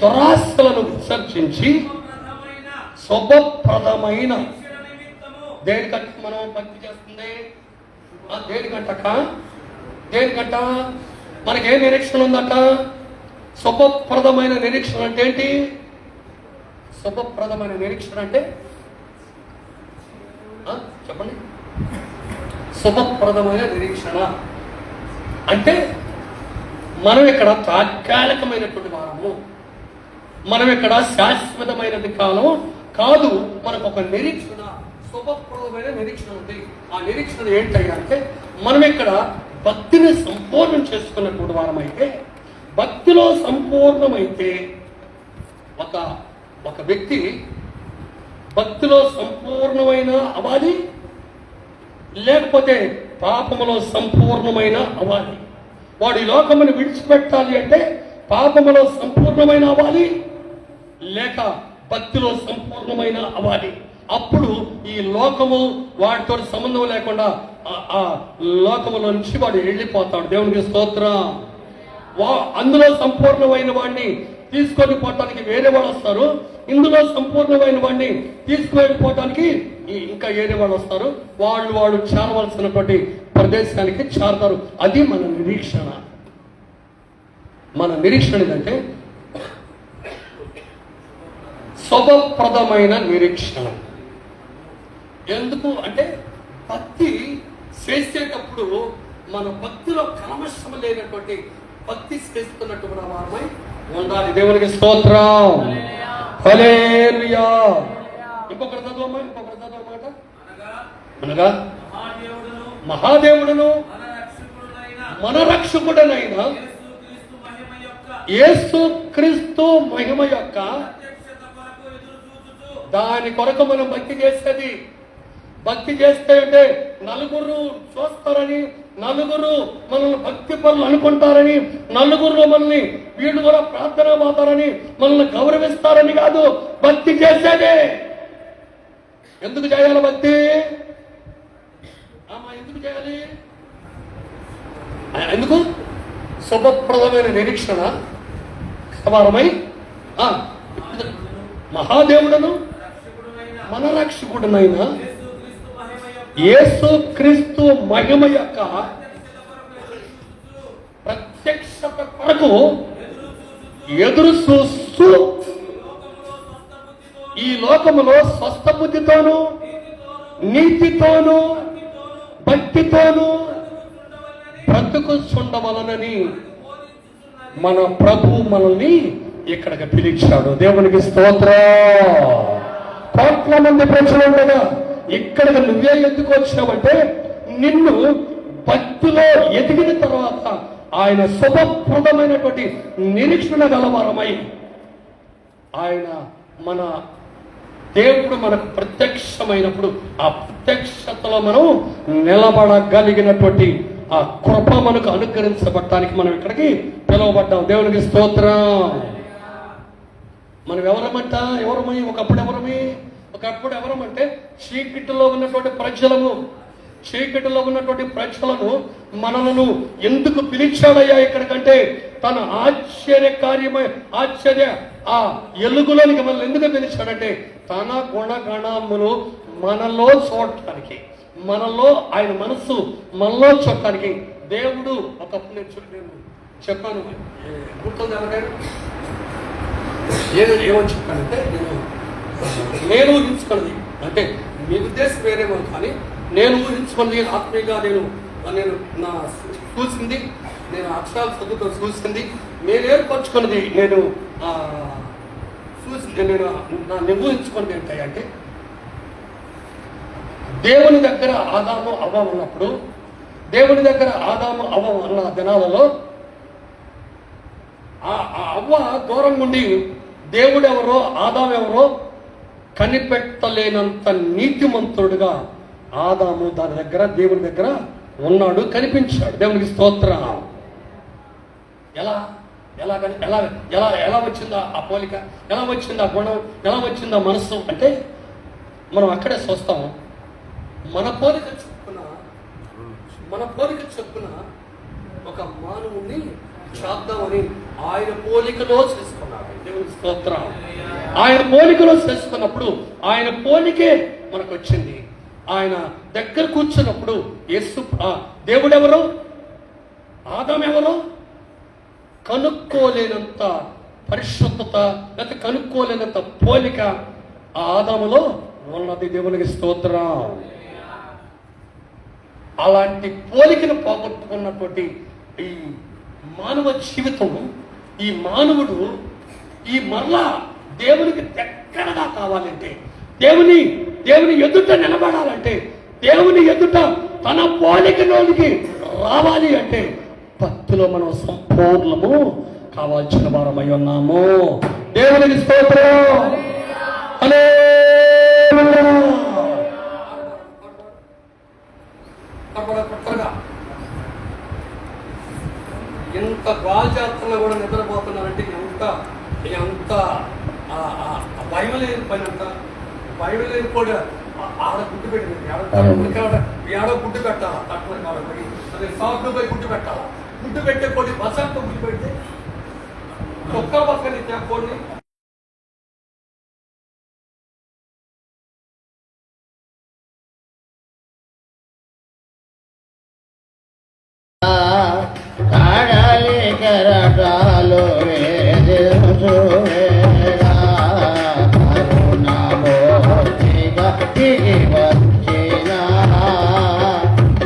దురాశలను విసర్జించి శుభప్రదమైన దేనికంటే మనం భక్తి చేస్తుంది? దేనికంట మనకే నిరీక్షణ ఉందట. శుభప్రదమైన నిరీక్షణ అంటే ఏంటి? శుభప్రదమైన నిరీక్షణ అంటే చెప్పండి. శుభప్రదమైన నిరీక్షణ అంటే మనం ఇక్కడ తాత్కాలికమైనటువంటి వారము. మనం ఇక్కడ శాశ్వతమైనది కాలం కాదు, మనకు ఒక నిరీక్షణ, శుభప్రదమైన నిరీక్షణ ఉంది. ఆ నిరీక్షణ ఏంటయ్యా అంటే, మనం ఇక్కడ భక్తిని సంపూర్ణం చేసుకున్నటువంటి వారమైతే, భక్తిలో సంపూర్ణమైతే ఒక వ్యక్తి భక్తిలో సంపూర్ణమైన అవ్వాలి, లేకపోతే పాపములో సంపూర్ణమైన అవ్వాలి. వాడు ఈ లోకమును విడిచిపెట్టాలి అంటే పాపములో సంపూర్ణమైన అవ్వాలి, లేక భక్తిలో సంపూర్ణమైన అవ్వాలి. అప్పుడు ఈ లోకము వాటితో సంబంధం లేకుండా ఆ లోకములో నుంచి వాడు వెళ్ళిపోతాడు. దేవునికి స్తోత్రం. అందులో సంపూర్ణమైన వాడిని తీసుకొని పోవటానికి వేరే వాళ్ళు వస్తారు, ఇందులో సంపూర్ణమైన వాడిని తీసుకువెళ్ళిపోవటానికి ఇంకా వేరే వాళ్ళు వస్తారు. వాళ్ళు చేరవలసినటువంటి ప్రదేశానికి చేరతారు. అది మన నిరీక్షణ. మన నిరీక్షణ ఏంటంటే శుభప్రదమైన నిరీక్షణ. ఎందుకు అంటే, భక్తి చేసేటప్పుడు మన భక్తిలో కల్మషం లేనటువంటి భక్తి చేస్తున్నటువంటి వారమై ఉండాలి. దేవునికి స్తోత్రం. హల్లెలూయా. ఇంకొకటి చదవమాట. అనగా మహాదేవుడును మన రక్షకుడనైన యేసుక్రీస్తు మహిమ యొక్క దాని కొరకు మనం భక్తి చేసేది. భక్తి చేస్తే అంటే నలుగురు చూస్తారని, నలుగురు మనల్ని భక్తి పనులు అనుకుంటారని, నలుగురు మనల్ని వీళ్ళు కూడా ప్రార్థన పోతారని, మనల్ని గౌరవిస్తారని కాదు భక్తి చేసేదే. ఎందుకు చేయాలి భక్తి? ఎందుకు చేయాలి? ఎందుకు? శుభప్రదమైన నిరీక్షణ సమానమై మహాదేవుడను మన రక్షకుడునైన యేసుక్రీస్తు మహిమ యొక్క ప్రత్యక్షత కొరకు ఎదురు చూస్తూ ఈ లోకములో స్వస్థ బుద్ధితోనూ నీతితోనూ భక్తితోనూ బ్రతుకుచుండవలనని మన ప్రభు మనల్ని ఇక్కడికి పిలిచాడు. దేవునికి స్తోత్రం. కోట్ల మంది ప్రజలు ఉండగా ఇక్కడికి నువ్వే ఎందుకు వచ్చినావంటే, నిన్ను భక్తిలో ఎదిగిన తర్వాత ఆయన శుభప్రదమైనటువంటి నిరీక్షణ గలవారమై ఆయన మన దేవుడు మనకు ప్రత్యక్షమైనప్పుడు ఆ ప్రత్యక్షతలో మనం నిలబడగలిగినటువంటి ఆ కృప మనకు అనుగ్రహించబడటానికి మనం ఇక్కడికి పిలువబడ్డాం. దేవునికి స్తోత్రం. మనం ఎవరమై ఒకప్పుడు ఎవరమంటే చీకటిలో ఉన్నటువంటి ప్రజలను మనలను ఎందుకు పిలిచాడయ్యా ఇక్కడికంటే, తన ఆశ్చర్య ఆ ఎలుగులోనికి మనల్ని ఎందుకు పిలిచాడంటే, తన గుణగణములు మనలో చూడటానికి, మనలో ఆయన మనస్సు మనలో చూడటానికి. దేవుడు ఒకప్పుడు నేను చెప్పాను, గుర్తుంది ఎవరైనా? ఏమని చెప్పానంటే, నేను ఊహించుకున్నది అంటే మీ ఉద్దేశం వేరేమో, కానీ నేను ఊహించుకున్నది ఆత్మీయంగా నేను నా చూసింది, నేను అక్షరాలు చదువుతో చూసింది, నేను ఏర్పరచుకున్నది, నేను ఊహించుకున్నది ఏంటంటే, దేవుని దగ్గర ఆదాము అవ్వ ఉన్నప్పుడు, దేవుని దగ్గర ఆదాము అవ్వ ఉన్న దినాలలో ఆ అవ్వ దూరం నుండి దేవుడెవరో ఆదామెవరో కనిపెట్టలేనంత నీతిమంతుడుగా ఆదాము దాని దగ్గర దేవుని దగ్గర ఉన్నాడు, కనిపించాడు. దేవునికి స్తోత్రం. ఎలా ఎలా ఎలా ఎలా ఎలా వచ్చిందా ఆ పోలిక, ఎలా వచ్చిందా గుణం, ఎలా వచ్చిందా మనస్సు అంటే మనం అక్కడే చూస్తాము. మన పోలిక చొప్పున ఒక మానవుణ్ణి చేద్దామని ఆయన పోలికలో చేసుకున్నాడు. దేవునికి స్తోత్రం. ఆయన పోలికలో చేసుకున్నప్పుడు ఆయన పోలికే మనకు వచ్చింది. ఆయన దగ్గర కూర్చున్నప్పుడు దేవుడెవరో ఆదామెవరో కనుక్కోలేనంత పరిశుద్ధత, లేకపోతే కనుక్కోలేనంత పోలిక ఆ ఆదాములో ఉన్నది. దేవునికి స్తోత్రం. అలాంటి పోలికను పోగొట్టుకున్నటువంటి ఈ మానవ జీవితం, ఈ మానవుడు ఈ మరలా దేవునికి దగ్గరగా కావాలంటే, దేవుని ఎదుట నిలబడాలంటే, దేవుని ఎదుట తన పోలికలోనికి రావాలి అంటే భక్తిలో మనం సంపూర్ణము కావాల్సిన వారమై ఉన్నాము. దేవునికి స్తోత్రం. హల్లెలూయా. ఎంత గాల్జాత్రలో కూడా నిద్రపోతున్నారంటే ఎంత బైబిల్ పైనంత బైబిల్ కూడా ఆడ గుడ్డు పెట్టింది. ఏడో గుడ్డు పెట్టాలా తక్కువ కాబట్టి అదే సాఫ్ట్ పోయి గుడ్డు పెట్టాలా. గుడ్డు పెట్టే కోడి బసాంతో గుడ్డు పెడితే ఒక్క పక్కన కోడిని కడలి కెరటాలు వేదిగా కరుణమూర్తిగా దిగి వచ్చిన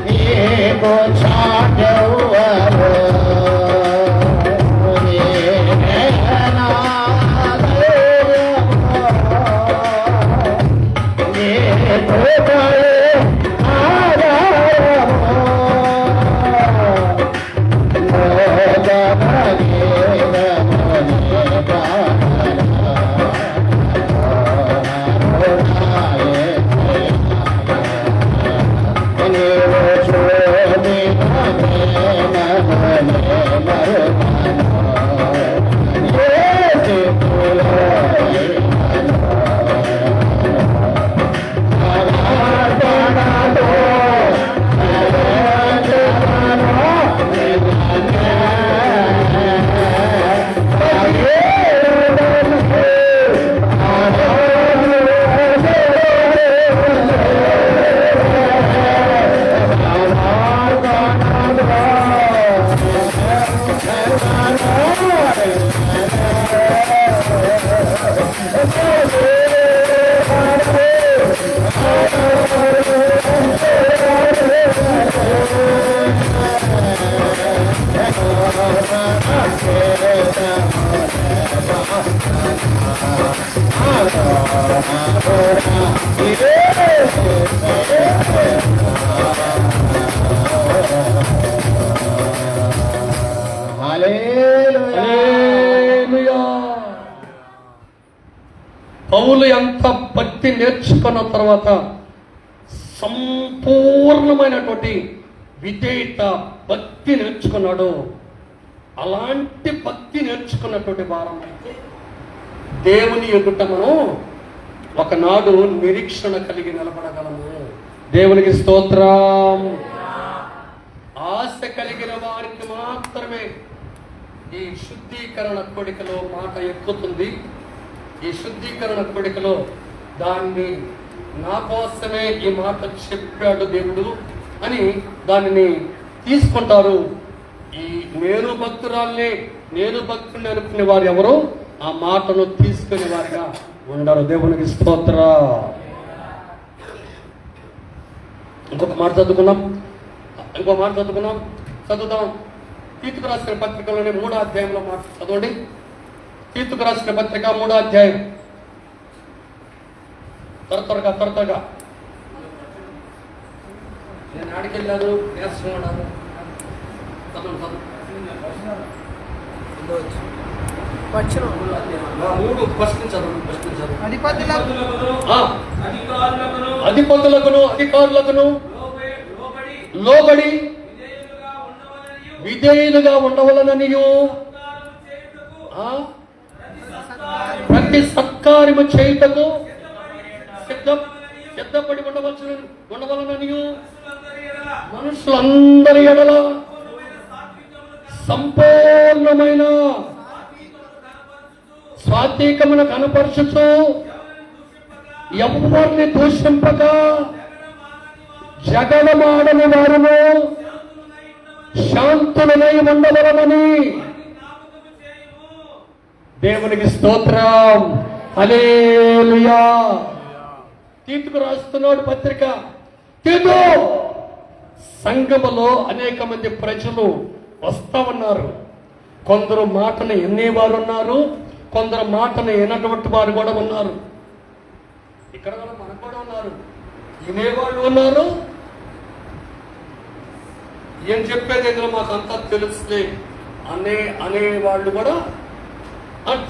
నీకు చాటెవ్వరు. నా ధైర్యము నీకు హల్లెలూయా. పౌలు ఎంత భక్తి నేర్చుకున్న తర్వాత సంపూర్ణమైనటువంటి విధేయత భక్తి నేర్చుకున్నాడు. అలాంటి భక్తి నేర్చుకున్నటువంటి వారం అయితే దేవుని ఎదుట మనం ఒకనాడు నిరీక్షణ కలిగి నిలబడగలము. దేవునికి స్తోత్రం. ఆశ కలిగిన వారికి మాత్రమే ఈ శుద్ధీకరణ కోడికలో మాట ఎక్కుతుంది. ఈ శుద్ధీకరణ కోడికలో దాన్ని నా కోసమే ఈ మాట చెప్పాడు దేవుడు అని దానిని తీసుకుంటారు. ఈ నేను భక్తురాల్ని, నేను భక్తుడిని అనుకునే వారు ఎవరు ఆ మాటను తీసుకునే వారిగా ఉండరు. దేవునికి స్తోత్ర. ఇంకొక మాట చదువుకున్నాం. చదువుదాం. తీతుకు రాసిన పత్రికలోని 3వ అధ్యాయంలో మాట చదవండి. తీతుకు రాసిన పత్రిక 3వ అధ్యాయం. త్వరగా నేను ఆడికెళ్ళాను, నేర్చుకున్నాను. చదువు 3 క్వశ్చన్ చదువు. అధిపతులకును అధికారులకును లోబడి విధేయులుగా ఉండవలననియు ప్రతి సత్కార్యము చేయుటకు సిద్ధపడి ఉండవలననియు మనుషులందరి ఎడల సంపూర్ణమైన స్వాత్వికమును కనపరచుచు ఎవరిని దూషింపక జగడమాడని వారును శాంతులనై ఉండవలనని దేవునికి స్తోత్రం. హల్లెలూయా. తీతుకు రాస్తున్నాడు పత్రిక. తీతు, సంఘములో అనేక మంది ప్రజలు వస్తా ఉన్నారు. కొందరు మాటను ఎన్నేవారు ఉన్నారు, కొందరు మాటను వినటువంటి వారు కూడా ఉన్నారు. ఇక్కడ కూడా మనకు కూడా ఉన్నారు, వినేవాళ్ళు ఉన్నారు. ఏం చెప్పేది ఇందులో మాకంతా తెలుసులే అనేవాళ్ళు కూడా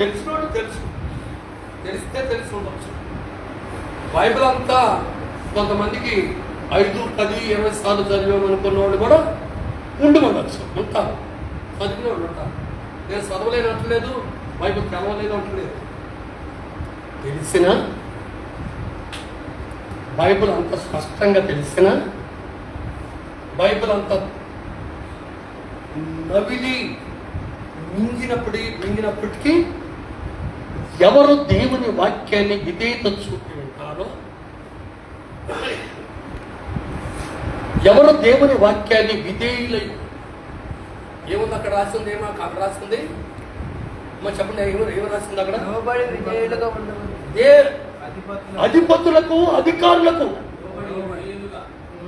తెలిసిన వాళ్ళు తెలిస్తే తెలిసి ఉండొచ్చు. బైబిల్ అంతా కొంతమందికి 5, 10, 20 సార్లు చదివామనుకున్న వాళ్ళు కూడా ఉండవచ్చు, ఉంటారు, చదివిన వాళ్ళు ఉంటారు. నేను చదవలేదు అంటలేదు, బైబిల్ చదవలేదు అంటలేదు. తెలిసిన బైబిల్ అంత స్పష్టంగా తెలిసిన బైబిల్ అంత నవిలి మింగినప్పటికీ ఎవరు దేవుని వాక్యాన్ని విధేయత చూపి ఉంటారో, ఎవరు దేవుని వాక్యాన్ని విధేయులై, ఏముంది అక్కడ రాసింది, ఏమో అక్కడ రాసింది, చెప్పండి, ఏమో రాసింది అక్కడ? లోబడి విధేయులుగా ఉండమని. అధిపతులకు అధికారులకు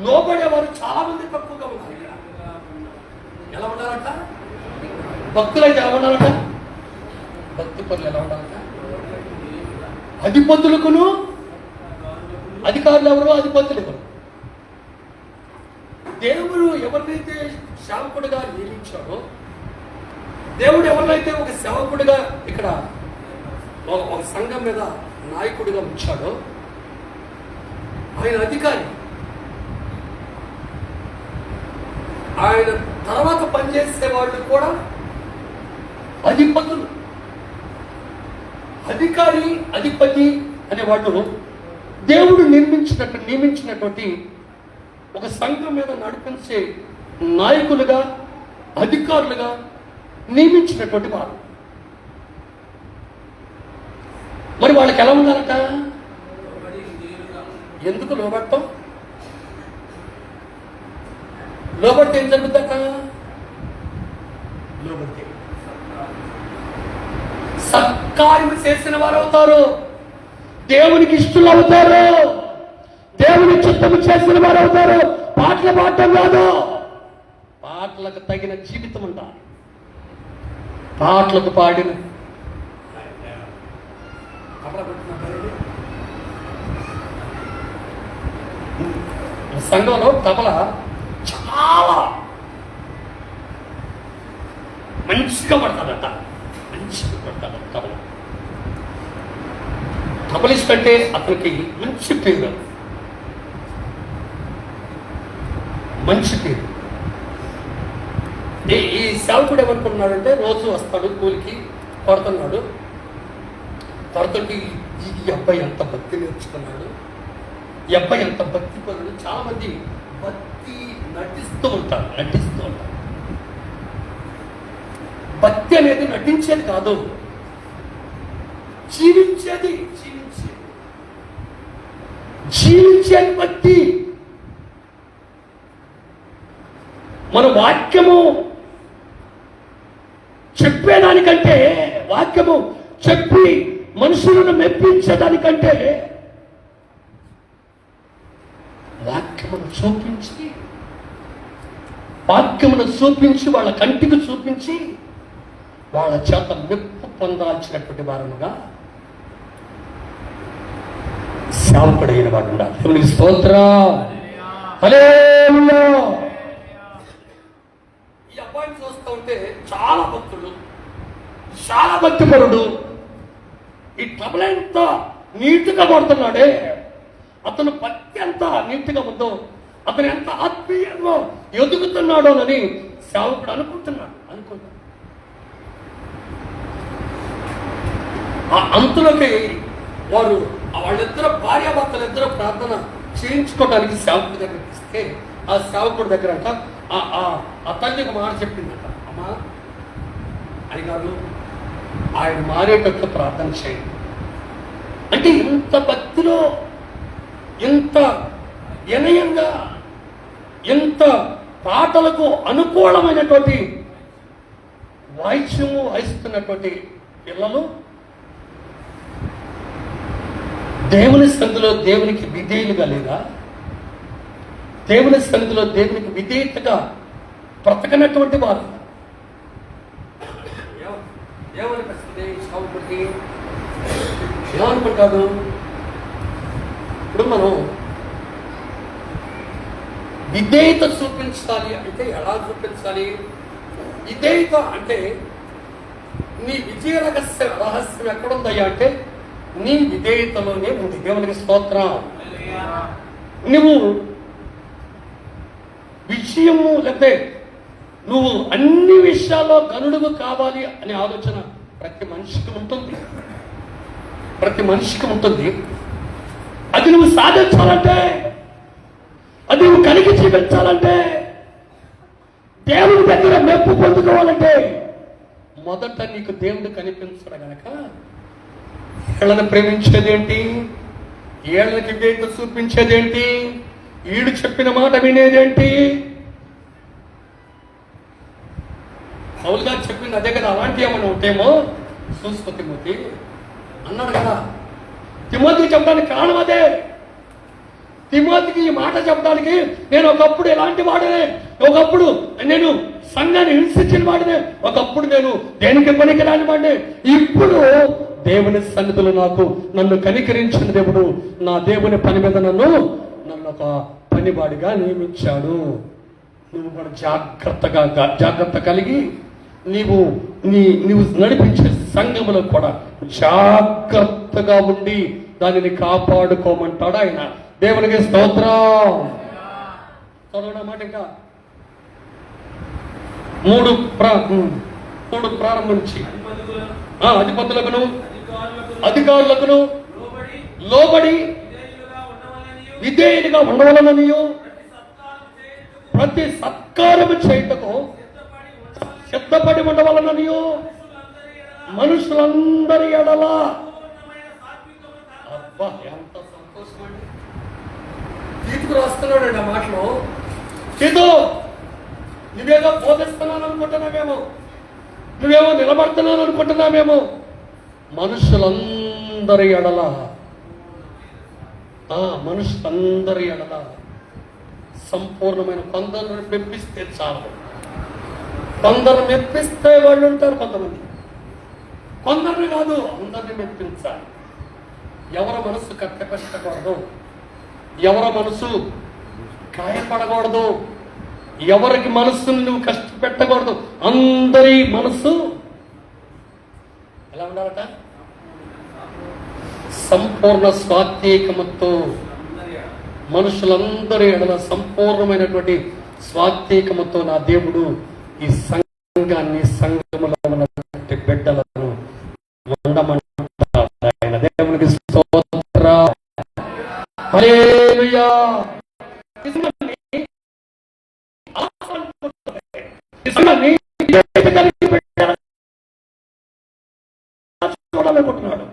లోబడేవారు చాలా మంది తక్కువగా ఉన్నారు. ఎలా ఉండాలంట? భక్తులైతే ఎలా ఉండాలంట? భక్తి పనులు ఎలా ఉండాలంట? అధిపతులకును అధికారులు ఎవరు, అధిపతులు ఎవరు? దేవుడు ఎవరినైతే సేవకుడిగా నియమించాడో, దేవుడు ఎవరినైతే ఒక సేవకుడిగా ఇక్కడ ఒక సంఘం మీద నాయకుడిగా ఉంచాడో ఆయన అధికారి. ఆయన తర్వాత పనిచేసే వాళ్ళు కూడా అధిపతులు. అధికారి, అధిపతి అనే వాళ్ళు దేవుడు నియమించినటువంటి ఒక సంఘం మీద నడిపించే నాయకులుగా, అధికారులుగా నియమించినటువంటి వారు. మరి వాళ్ళకి ఎలా ఉండాలట? ఎందుకు లోబడటం? లోబడితే ఏం జరుగుతుందట? లోబడితే సత్కార్యం చేసిన వారు అవుతారు, దేవునికి ఇష్టలు అవుతారు, దేవుని చిత్తము చేసిన వారు అవుతారు. పాటలు పాడటం కాదు, పాటలకు తగిన జీవితం ఉండాలి. పాటలకు పాడిన సంఘంలో తబల చాలా మంచిగా పడతాడట, మంచిగా పడతాడు తబల. తబలిస్ట్ అంటే అతనికి మంచి పేరు, మంచి పేరు. ఈ సేవకుడు ఏమనుకున్నాడంటే, రోజు వస్తాడు కూలికి, కొడుతున్నాడు, కొడుతుంటే ఈ అబ్బాయి ఎంత భక్తి నేర్చుకున్నాడు, ఈ అబ్బాయి ఎంత భక్తి పరుడు. చాలా మంది భక్తి నటిస్తూ ఉంటారు. భక్తి అనేది నటించేది కాదు, జీవించేది భక్తి. మన వాక్యము చెప్పేదానికంటే, వాక్యము చెప్పి మనుషులను మెప్పించేదానికంటే వాక్యమును చూపించి వాళ్ళ కంటికి చూపించి వాళ్ళ చేత మెప్పు పొందాల్సినటువంటి వారముగా సేవకుడైన వాడు ఉండాలి. దేవునికి స్తోత్రం. హల్లెలూయా. ఈ అబ్బాయిని చూస్తూ ఉంటే చాలా భక్తుడు, చాలా భక్తిపరుడు. ఈ ట్రబుల్ ఎంత నీట్గా పడుతున్నాడే, అతను భక్తి ఎంత నీట్గా ఉందో, అతను ఎంత ఆత్మీయంగా ఎదుగుతున్నాడో అని సేవకుడు అనుకుంటున్నాడు. ఆ అంతులకి వాళ్ళిద్దరు భార్యాభర్తలిద్దరూ ప్రార్థన చేయించుకోవడానికి సేవకుడి దగ్గరికి ఇస్తే, ఆ సేవకుడి దగ్గర అంట ఆ తల్లి ఒక మాట చెప్పిందట, అమ్మా అడిగారు ఆయన మారేటట్లు ప్రార్థన చేయండి. అంటే ఇంత భక్తిలో, ఇంత వినయంగా, ఇంత పాటలకు అనుకూలమైనటువంటి వాయిద్యము వాయిస్తున్నటువంటి పిల్లలు దేవుని సన్నిధిలో దేవునికి విధేయులుగా లేదా? దేవుని సన్నిధిలో దేవునికి విధేయతగా బ్రతకనటువంటి వారు ఏమనిపిస్తుంది? సాగుపడి ఏమనుకుంటాడు? ఇప్పుడు మనం విధేయత చూపించాలి అంటే ఎలా చూపించాలి? విధేయత అంటే నీ విజయ రహస్యం ఎక్కడుందయ్యా అంటే నీ విధేయతలోనే ఉంది. దేవునికి స్తోత్రం. నువ్వు విషయము లేకపోతే నువ్వు అన్ని విషయాల్లో గనుడుగు కావాలి అనే ఆలోచన ప్రతి మనిషికి ఉంటుంది. ప్రతి మనిషికి ఉంటుంది. అది నువ్వు సాధించాలంటే, అది నువ్వు కలిగి జీవించాలంటే, దేవుని దగ్గర మెప్పు పొందుకోవాలంటే మొదట నీకు దేవుడు కనిపించడు గనక ఏళ్ళని ప్రేమించేదేంటి? ఏళ్ళకి వివేక చూపించేదేంటి? ఈడు చెప్పిన మాట వినేదేంటి? పౌలు గారు చెప్పింది అదే కదా. అలాంటి ఏమైనా ఉంటేమో చూసుకో తిమోతి అన్నాడు కదా. తిమోతికి చెప్పడానికి కారణం అదే. తిమోతికి ఈ మాట చెప్పడానికి నేను ఒకప్పుడు ఎలాంటి వాడినే, ఒకప్పుడు నేను సంఘాన్ని హింసించిన వాడినే, ఒకప్పుడు నేను దేనికి పనికిరాని వాడినే. ఇప్పుడు దేవుని సన్నిధిలో నన్ను కనికరించిన దేవుడు నా దేవుని పని మీద నన్ను ఒక పనివాడిగా నియమించాడు. నువ్వు కూడా జాగ్రత్త కలిగి నీవు నడిపించే సంఘములో కూడా జాగ్రత్తగా ఉండి దానిని కాపాడుకోమంటాడు ఆయన. దేవునికి స్తోత్రం. చదవడం మాట ఇంకా 3 ప్రారంభించి అధిపతులకును అధికారులకును లోబడి విధేయుడిగా ఉండవలననియు ప్రతి సత్కారము చేయుటకు సిద్ధపడి ఉండవలననియు మనుషులందరి ఎడల. అబ్బా ఎంత సంతోషం అండి. తీతుకు రాస్తున్నాడు ఆ మాటలో. తీతు నువ్వేదో బోధిస్తున్నాను అనుకుంటున్నావేమో, నువ్వేమో నిలబడుతున్నాను అనుకుంటున్నావేమో. మనుషులందరి ఎడల, మనుషులందరి ఎడల సంపూర్ణమైన. కొందరు మెప్పిస్తే చాలు. కొందరు మెప్పిస్తే వాళ్ళు ఉంటారు కొంతమంది. కొందరిని కాదు, అందరిని మెప్పించాలి. ఎవరి మనసు కట్టకూడదు, ఎవరి మనసు గాయపడకూడదు, ఎవరికి మనస్సును నువ్వు కష్టపెట్టకూడదు. అందరి మనసు ఎలా ఉండాలట? సంపూర్ణ స్వాత్వికముతో. మనుషులందరి ఎడల సంపూర్ణమైనటువంటి స్వాత్వికముతో నా దేవుడు ఈ సంఘాన్ని, సంఘములో ఉన్నటువంటి బిడ్డలను ఉండమంటాడు ఆయన. దేవునికి స్తోత్రం. హల్లెలూయా. చూడాలనుకుంటున్నాడు.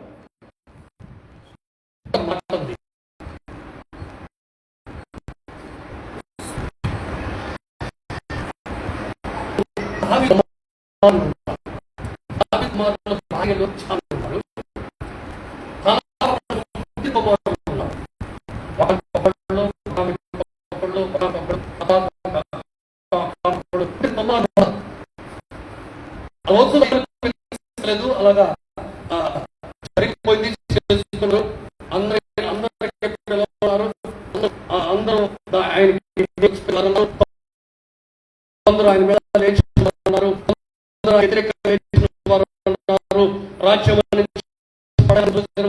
భార్యలో చాలా ఉన్నారు. అలాగా జరిగిపోయింది. చేసుకున్నారు. అందరూ అందరూ ఆయన మీద లేచున్నారు. వ్యతిరేకంగా వారు ఉన్నారు. రాజ్యం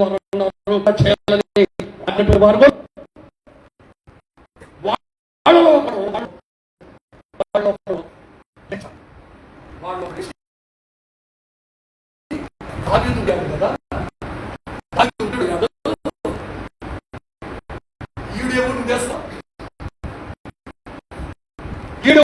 వారు ఉన్నారు. చేయాలని వారు కదా. ఉంటాడు కాదు. ఈడేవుడు చేస్తా ఇంకా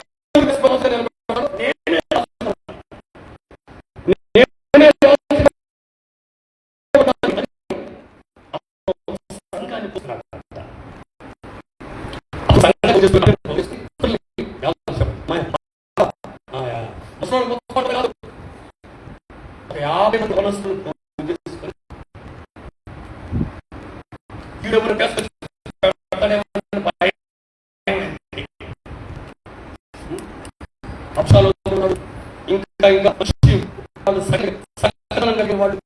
వాళ్ళు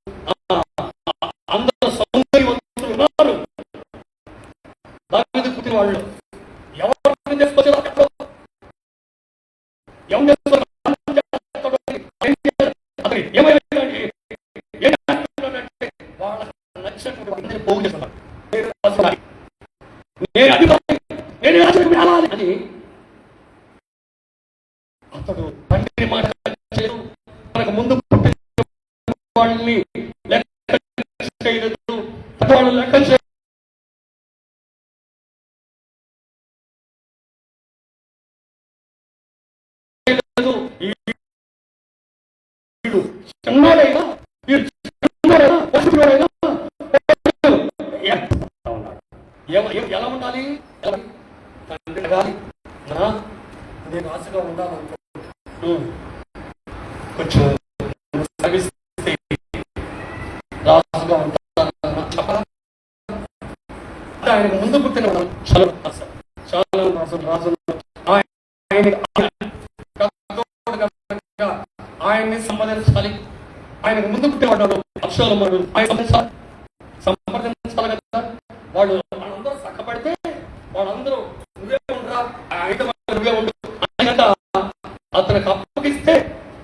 పోగు చేస్తున్నాను. నేను రాజుని, నేను అధికారి, నేను రాజుని వెళ్ళాలి అని అతడు తండ్రి మాట చేయడు. మనకు ముందు పుట్టిన వాళ్ళని లెక్క చేయలేదు, వాళ్ళు లెక్క చేయలేదు. చిన్నోడైనా ఎలా ఉండాలి? తండ్రి అడగాలి, నేను ఆశగా ఉండాలనుకో, కొంచెం శ్రమిస్తే రాజుగా ఉంటాను చెప్పాలి. ఆయన ముందు పుట్టిన చాలా రాజు ఆయన్ని సంపాదించాలి. ఆయనకు ముందు పుట్టినవాడు అక్షరమాడు ఆయన సంప్రదించాలి కదా. వాళ్ళందరూ చక్కబడితే వాళ్ళందరూ నువ్వే ఉండరా, నువ్వే ఉండు అతనికి అప్పగిస్తే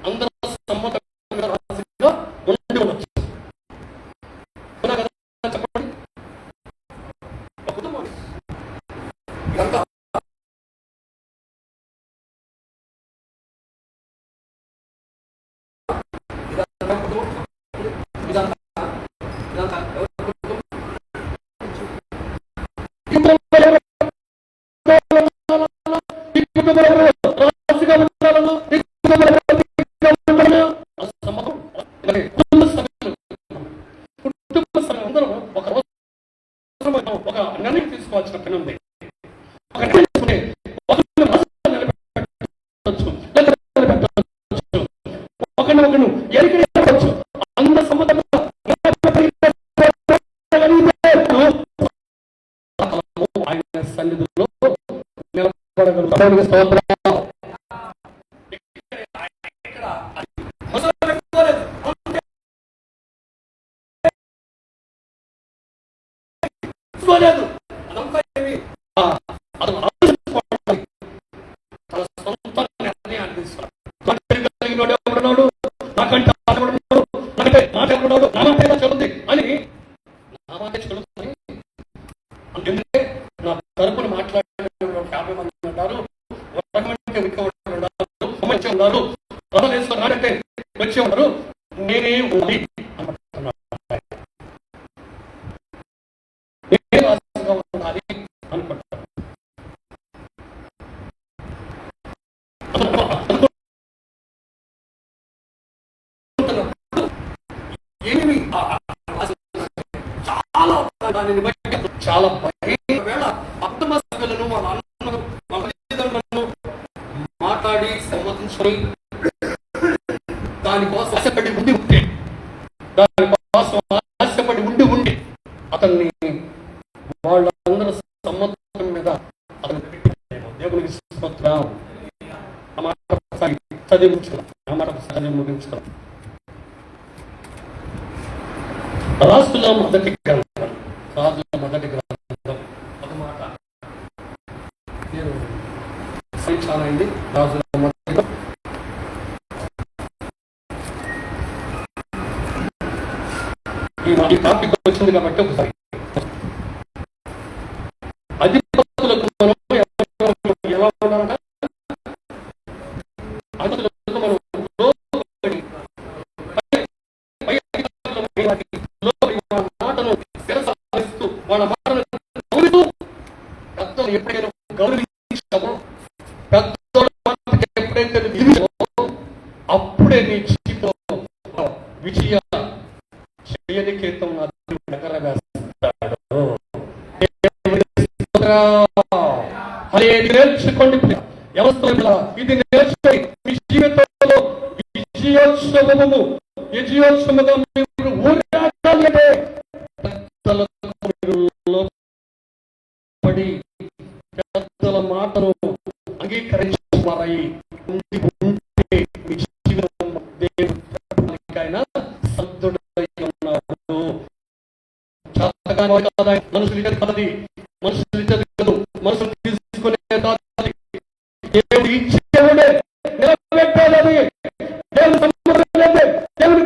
అందరూ సమ్మతంగా రాజుగా ఉండి ఉండొచ్చు. చెప్పండి, కుటుంబం ఇదంతా ఒక నిర్ణయం తీసుకోవాల్సిన పని ఉంది. ఒక ఒకరిని ఎరికవచ్చు అంత సమ్మతంగా ఆయన సన్నిధిలో నిలబడగలుగుతాడు. అదంతా ఏమి తన సొంత నిర్ణయాన్ని తీసుకున్నాడు. నాకంటే మాట్లాడుతున్నాడు, నా మాట చదువుతుంది అని నా మాట చదువుతుంది. ఎందుకంటే నా తరపున మాట్లాడిన 50 మంది ఉన్నారు, ఉన్నారు, రథాలు వేసుకున్నారంటే వచ్చి ఉన్నారు, నేనే ఉండాలి అనుకుంటున్నాను. ఉండాలి అనుకుంటున్నాను. ఏమి చాలా దానిని బట్టి చాలా వేళ అక్రమ సభ్యులను వాళ్ళ అన్నను వాళ్ళ తల్లిదండ్రులను మాట్లాడి సమ్మతించుకొని దానికోసం ఆశపడి ఉండి అతన్ని వాళ్ళందరూ సమ్మతం మీద అతను దేవునికి స్తోత్రం. ఆ మాట చదివించుకున్నాం. రాజుల మొదటి గ్రంథం ఒక మాట నేను చాలా అయింది. రాజుల మొదటి ఈ టాపిక్ వచ్చింది కాబట్టి ఒకసారి అధిపతులకు మనం ఎలా ఉన్నారంట, అధిపతులకు మనం మాటను శిరసారిస్తూ వాళ్ళ మాటను గౌరవిస్తూ పెద్దలు ఎప్పుడైనా గౌరవించామో, పెద్దల మాటకి ఎప్పుడైతే విధించామో అప్పుడే నీ జీవితంలో విజయ చేయనికేతం నా దేవుడు ఎగరవేస్తాడు. నేర్చుకోండి ఇది నేర్చుకోండి. మీ జీవితంలో విజయోత్సవముగా మీరు ఊరాడాలి అంటే పడి పెద్దల మాటను అంగీకరించువారై ఉండి ఉంటే మీ జీవితం దేవుడికైనా సద్దుడై ఉన్నాడు. మనుషులు కలది, మనుషులు చదువు, మనుషులు తీసుకునే దేవుడు ఇచ్చేవాడే నిలబెట్టాలని దేవుడు సంబంధం దేవుడి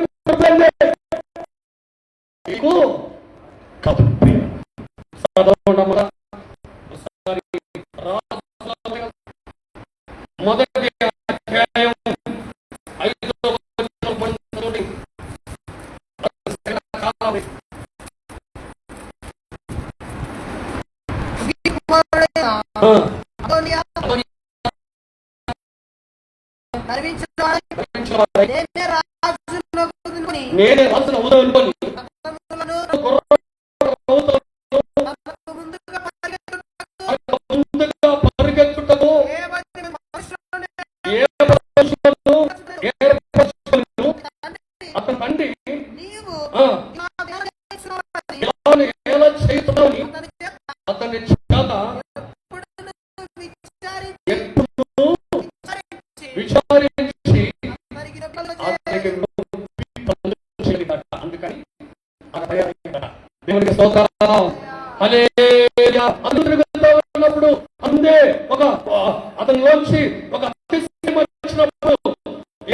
మీకు కాదు. ఉండమా? ఒకసారి రాజుల మొదటి అధ్యాయం 5వ వచనం పంచుకోండి. ఆ, అదోనియా అదోనియా నడిపించిన వాడై నడిపించిన వాడై నేనే రాజునొకడుని నేనే రాజును అవుతాననుకొని రథములను గుర్రములతో తనకు ముందుగా పరిగెత్తుటకు ఆయనకు ముందుగా పరిగెత్తుటకు ఏ మంది మనుషులను ఏర్పరచుకొనును, ఏర్పరచుకొనును. తండ్రి అతని తండ్రి నీవు ఆ, ఇలా ధ్యానం చేసిన వాడిని ఇలానే ఎలా చేయుతున్నావని అతని చేత అతని చేత ఎప్పుడును విచారించి ఎప్పుడు విచారించి విచారించి అతనికి దెబ్బలు అతనికి నొప్పి కలిగించగలిగాట. అందుకని అతను తయారయ్యాడట. దేవునికి స్తోత్రం. హల్లెలూయా. అందరూ తిరుగుతూ ఉన్నప్పుడు అందే ఒక అతనిలోంచి ఒక అతిశయం వచ్చినప్పుడు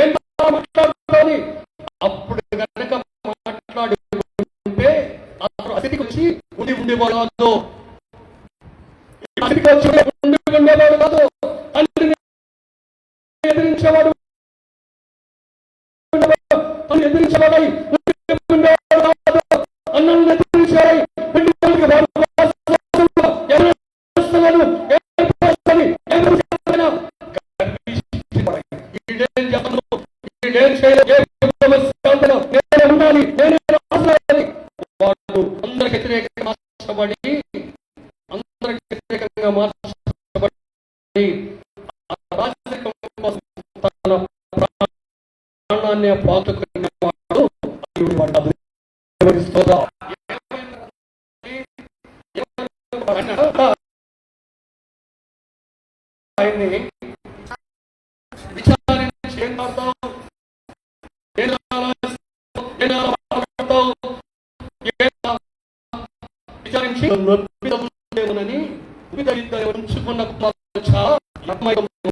ఏం మాట్లాడుతుంది, అప్పుడు కనుక మాట్లాడి ఉంటే అతను అతిథికి వచ్చి ఉండేవాడు కాదు. అతిథికి వచ్చి ఉండేవాడు కాదు. తండ్రిని ఎదిరించేవాడు తను ఎదిరించేవాడై ఉండేవాడు కాదు. అన్నల్ని ఎదిరించేవాడై బిడ్డలకి వాడు ఎవరు చేస్తున్నాడు, ఏర్పరచుకొని, ఎవరు చేస్తున్నా గర్వించేవాడై. ఈడేం చెప్పను, ఈడేం చేయలేదు, ఏ సమస్య అంతను నేనే ఉండాలి, నేనే రాజుని వాడు అందరికి వ్యతిరేకంగా మార్చబడి అందరికి వ్యతిరేకంగా మార్చబడి ఆ రాజరికం కోసం తన ప్రాణాన్ని పాతుకున్నవాడు అయ్యుడు పడ్డాడు. దేవునికి స్తోత్రం. ఆయన్ని విచారించి ఏం మాడతావు, ఏం ఆలోచిస్తావు, ఏం బాధపడతావు, విచారించి నొప్పిదేమోనని ఉంచుకున్న కుమారుడు చాలా